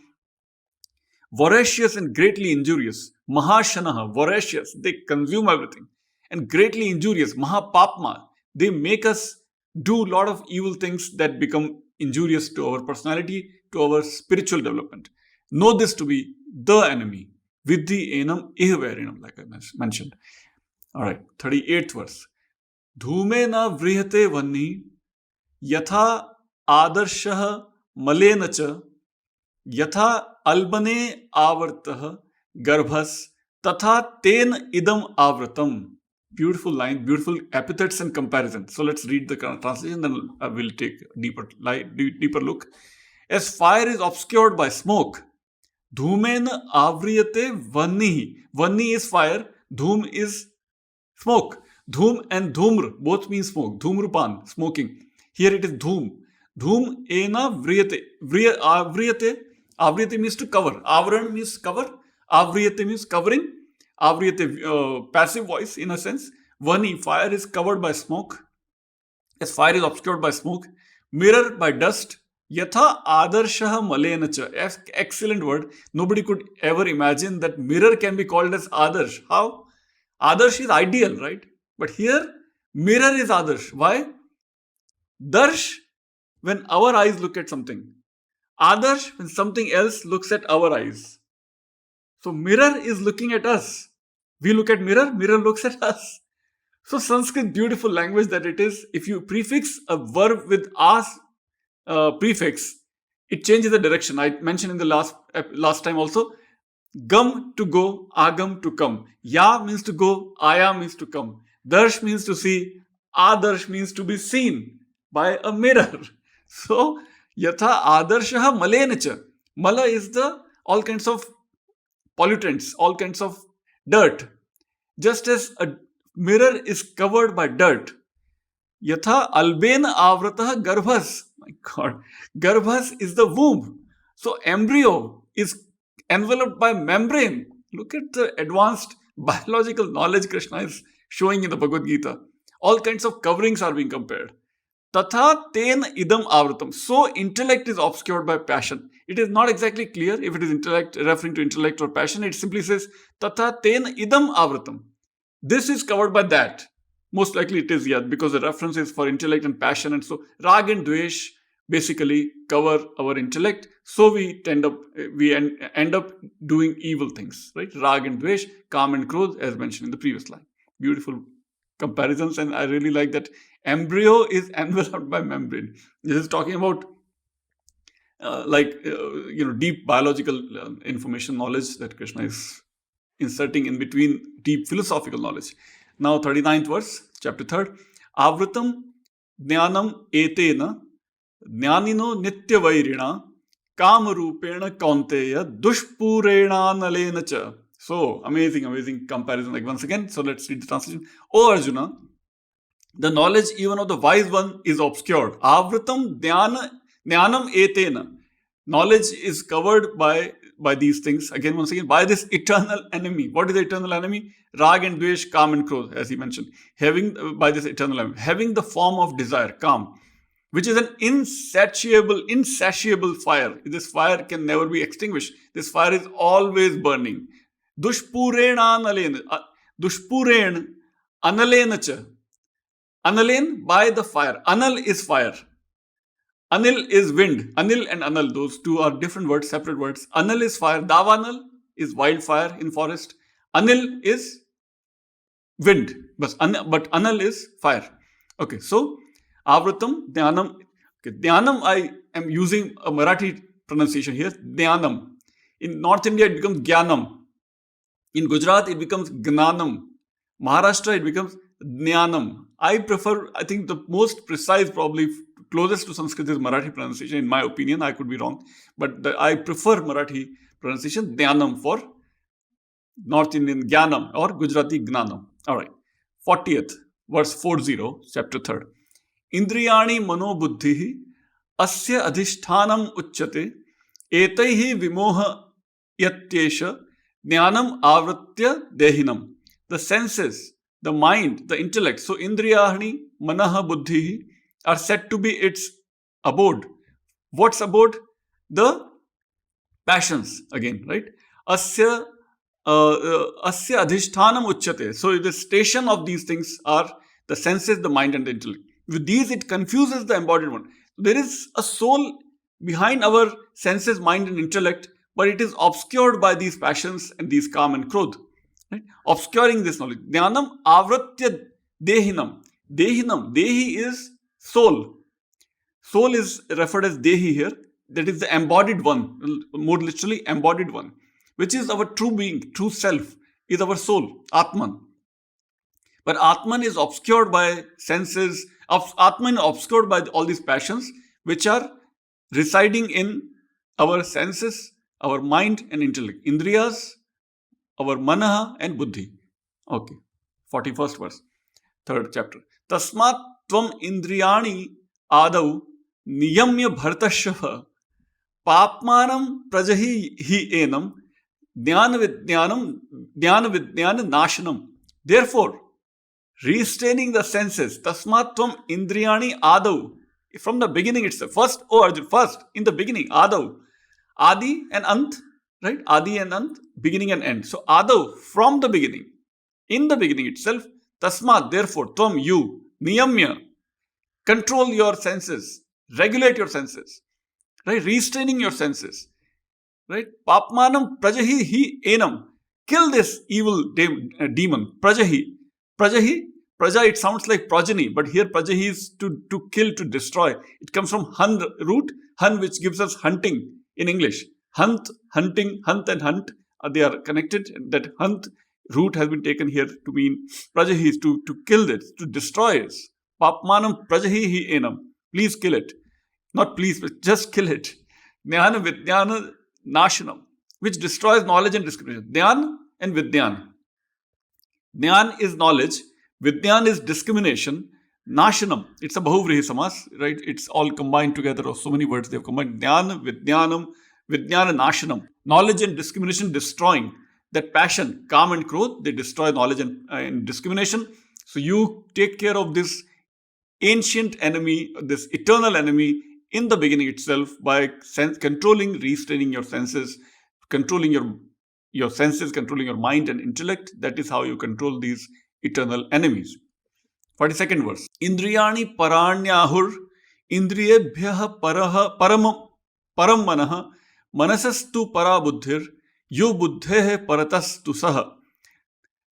Voracious and greatly injurious. Mahashanaha, voracious, they consume everything. And greatly injurious, Mahapapma, they make us do a lot of evil things that become injurious to our personality, to our spiritual development. Know this to be the enemy. Viddhi enam ihvarinam, like I mentioned. Alright, 38th verse. Dhume na vrihate vanni yatha adarshah malena cha yatha albane avartah garbhas tatha ten idam avratam. Beautiful line, beautiful epithets and comparison. So let's read the translation, then we'll take a deeper look. As fire is obscured by smoke, dhumena avriyate vannihi. Vanni is fire, dhum is smoke. Dhum and dhumr both mean smoke. Dhumrupan, smoking. Here it is dhum. Dhum ena vriyate. Avriyate. Avriyate means to cover. Avran means cover. Avriyate means covering. Avriyate, passive voice in a sense. Vani, fire is covered by smoke. As fire is obscured by smoke. Mirror by dust. Yatha adarshaha malenacha. Excellent word. Nobody could ever imagine that mirror can be called as adarsh. How? Adarsh is ideal, right? But here, mirror is adarsh. Why? Darsh, when our eyes look at something. Adarsh, when something else looks at our eyes. So mirror is looking at us. We look at mirror, mirror looks at us. So Sanskrit, beautiful language that it is. If you prefix a verb with as prefix, it changes the direction. I mentioned in the last time also. Gam to go, agam to come. Ya means to go, aya means to come. Darsh means to see, adarsh means to be seen by a mirror. So yatha adarshaha malenacha. Mala is the all kinds of pollutants, all kinds of dirt. Just as a mirror is covered by dirt. Yatha albena avratah garbhas. My God. Garbhas is the womb. So embryo is enveloped by membrane. Look at the advanced biological knowledge Krishna is showing in the Bhagavad Gita. All kinds of coverings are being compared. Tatha ten idam avratam. So intellect is obscured by passion. It is not exactly clear if it is intellect, referring to intellect or passion. It simply says, Tatha ten idam avratam. This is covered by that. Most likely it is, yeah, because the reference is for intellect and passion. And so rag and dvesh basically cover our intellect. So we end up doing evil things, right? Rag and dvesh, kam and krodh, as mentioned in the previous line. Beautiful comparisons, and I really like that embryo is enveloped by membrane. This is talking about deep biological information knowledge that Krishna is inserting in between deep philosophical knowledge. Now 39th verse, chapter 3rd. Avritam jnanam etena jnanino nityavairina kamarupena kaunteya dushpurena nalena cha. So, amazing comparison. Like once again, so let's read the translation. O Arjuna, the knowledge even of the wise one is obscured. Avritam jnanam etena. Knowledge is covered by these things. Again, once again, by this eternal enemy. What is the eternal enemy? Rag and dvesh, kam and krodh, as he mentioned. By this eternal enemy. Having the form of desire, kam, which is an insatiable fire. This fire can never be extinguished. This fire is always burning. Dushpuren analena cha. Analen, by the fire. Anal is fire. Anil is wind. Anil and anal, those two are different words, separate words. Anil is fire. Davanal is wildfire in forest. Anil is wind. But anal is fire. Okay, so Avratam, Dhyanam. Okay, Dhyanam, I am using a Marathi pronunciation here. Dhyanam. In North India, it becomes Gyanam. In Gujarat, it becomes Gnanam. Maharashtra, it becomes Jnanam. I think the most precise, probably closest to Sanskrit is Marathi pronunciation, in my opinion. I could be wrong. But I prefer Marathi pronunciation, Dhyanam, for North Indian Gyanam or Gujarati Gnanam. Alright. 40th, verse 40, chapter 3rd. Indriyani mano buddhihi asya adhishthanam uchyate etaihi vimoha yatyesha jnanam avratya dehinam. The senses, the mind, the intellect. So indriyani manaha buddhihi are said to be its abode. What's abode? The passions, again, right? Asya adhishthanam uchyate. So the station of these things are the senses, the mind, and the intellect. With these, it confuses the embodied one. There is a soul behind our senses, mind, and intellect, but it is obscured by these passions and these kam and krodh. Right? Obscuring this knowledge. Jnanam avratya dehinam. Dehinam. Dehi is soul. Soul is referred as dehi here. That is the embodied one. More literally, embodied one. Which is our true being, true self, is our soul, Atman. But Atman is obscured by senses, Atman obscured by all these passions which are residing in our senses, our mind and intellect. Indriyas, our manaha and buddhi. Okay, 41st verse, 3rd chapter. Tasmat tvam indriyani adau niyamya bhartashaha papmanam prajahi hi enam jnana vidnyana nashanam. Therefore, restraining the senses, tasmat tvam indriyani adau, from the beginning itself. First, oh Arjun, first, in the beginning, adau. Adi and ant, right? Adi and ant, beginning and end. So, adau, from the beginning, in the beginning itself, tasmat, therefore, tvam, you, niyamya, control your senses, regulate your senses, right? Restraining your senses, right? Papmanam prajahi hi enam, kill this evil demon, prajahi. Prajahi, praja, it sounds like progeny, but here prajahi is to kill, to destroy. It comes from han root, han, which gives us hunting in English. Hunt, hunting, hunt and hunt, they are connected. That hunt root has been taken here to mean prajahi is to kill it, to destroy it. Papmanam prajahi hi enam. Please kill it. Not please, but just kill it. Jnana vidnyana nashanam, which destroys knowledge and discrimination. Jnana and vidnyana. Jnana is knowledge, vidyan is discrimination, nashanam, it's a bahuvrihi samas, right? It's all combined together, or so many words they have combined. Jnana, vidyanam, vidnyana nashanam, knowledge and discrimination destroying. That passion, kam and krodh, they destroy knowledge and discrimination. So you take care of this ancient enemy, this eternal enemy in the beginning itself by controlling, restraining your senses, controlling your senses, controlling your mind and intellect. That is how you control these eternal enemies. 42nd verse. Indriyani paranyahur indriyebhyah param manaha manasastu para buddhir yu buddhehe paratastu saha.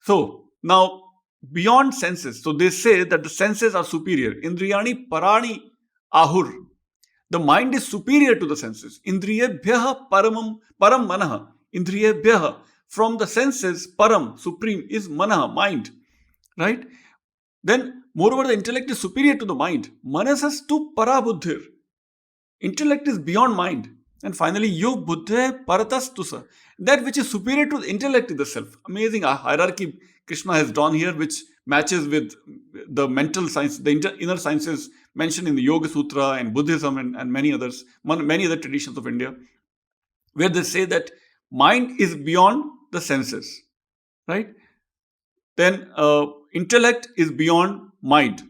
So, now beyond senses, so they say that the senses are superior. Indriyani parani ahur. The mind is superior to the senses. Indriyebhyah param manaha. Indriyebhyah, from the senses, param, supreme, is manaha, mind, right? Then, moreover, the intellect is superior to the mind. Manasas tu para buddhir. Intellect is beyond mind. And finally, yu buddhe paratas tusa. That which is superior to the intellect is the self. Amazing hierarchy Krishna has drawn here, which matches with the mental science, the inner sciences mentioned in the Yoga Sutra and Buddhism and many other traditions of India, where they say that mind is beyond the senses, right? Then intellect is beyond mind.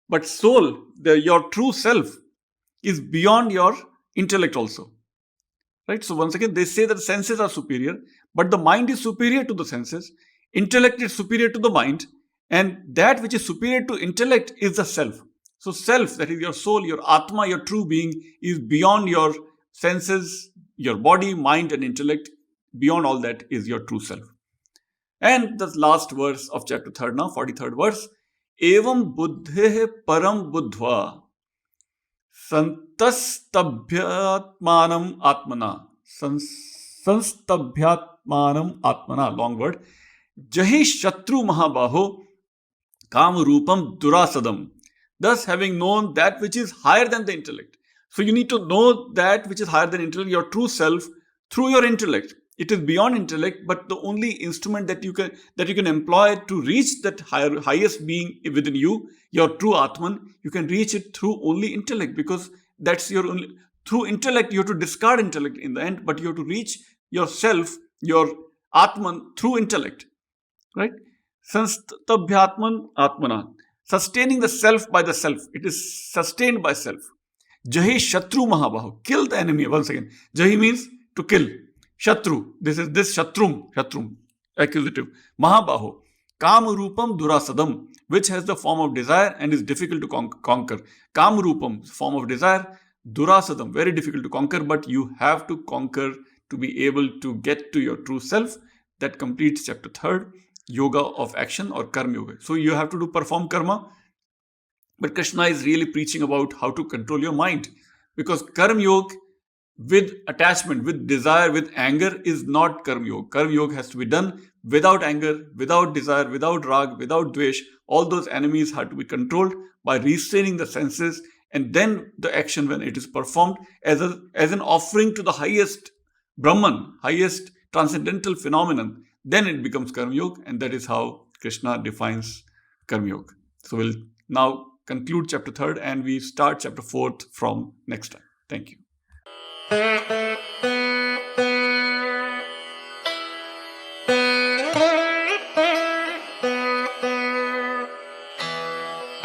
But soul, your true self, is beyond your intellect also. Right? So once again, they say that the senses are superior, but the mind is superior to the senses. Intellect is superior to the mind. And that which is superior to intellect is the self. So self, that is your soul, your atma, your true being, is beyond your senses, your body, mind and intellect. Beyond all that is your true self. And the last verse of chapter 3 now, 43rd verse. Evam buddhehe param buddhva sanstabhyatmanam atmana. Sanstabhyatmanam atmana, long word. Jahi shatru mahabaho kam rupam durasadam. Thus, having known that which is higher than the intellect. So you need to know that which is higher than intellect, your true self, through your intellect. It is beyond intellect, but the only instrument that you can employ to reach that highest being within you, your true Atman, you can reach it through only intellect, because that's your only. Through intellect, you have to discard intellect in the end, but you have to reach yourself, your Atman, through intellect, right? Sanstabhyatman atmana, sustaining the self by the self. It is sustained by self. Jahi shatru mahabaho, kill the enemy. Once again, Jahi means to kill. Shatru, this shatrum, accusative. Mahabaho, Kamarupam durasadam, which has the form of desire and is difficult to conquer. Kamarupam, form of desire, durasadam, very difficult to conquer, but you have to conquer to be able to get to your true self. That completes chapter 3, yoga of action or karma yoga. So you have to perform karma, but Krishna is really preaching about how to control your mind, because karma yoga with attachment, with desire, with anger is not Karma Yoga. Karma Yoga has to be done without anger, without desire, without rag, without dvesh. All those enemies have to be controlled by restraining the senses, and then the action, when it is performed as an offering to the highest Brahman, highest transcendental phenomenon, then it becomes Karma Yoga, and that is how Krishna defines Karma Yoga. So we'll now conclude chapter 3rd and we start chapter 4th from next time. Thank you.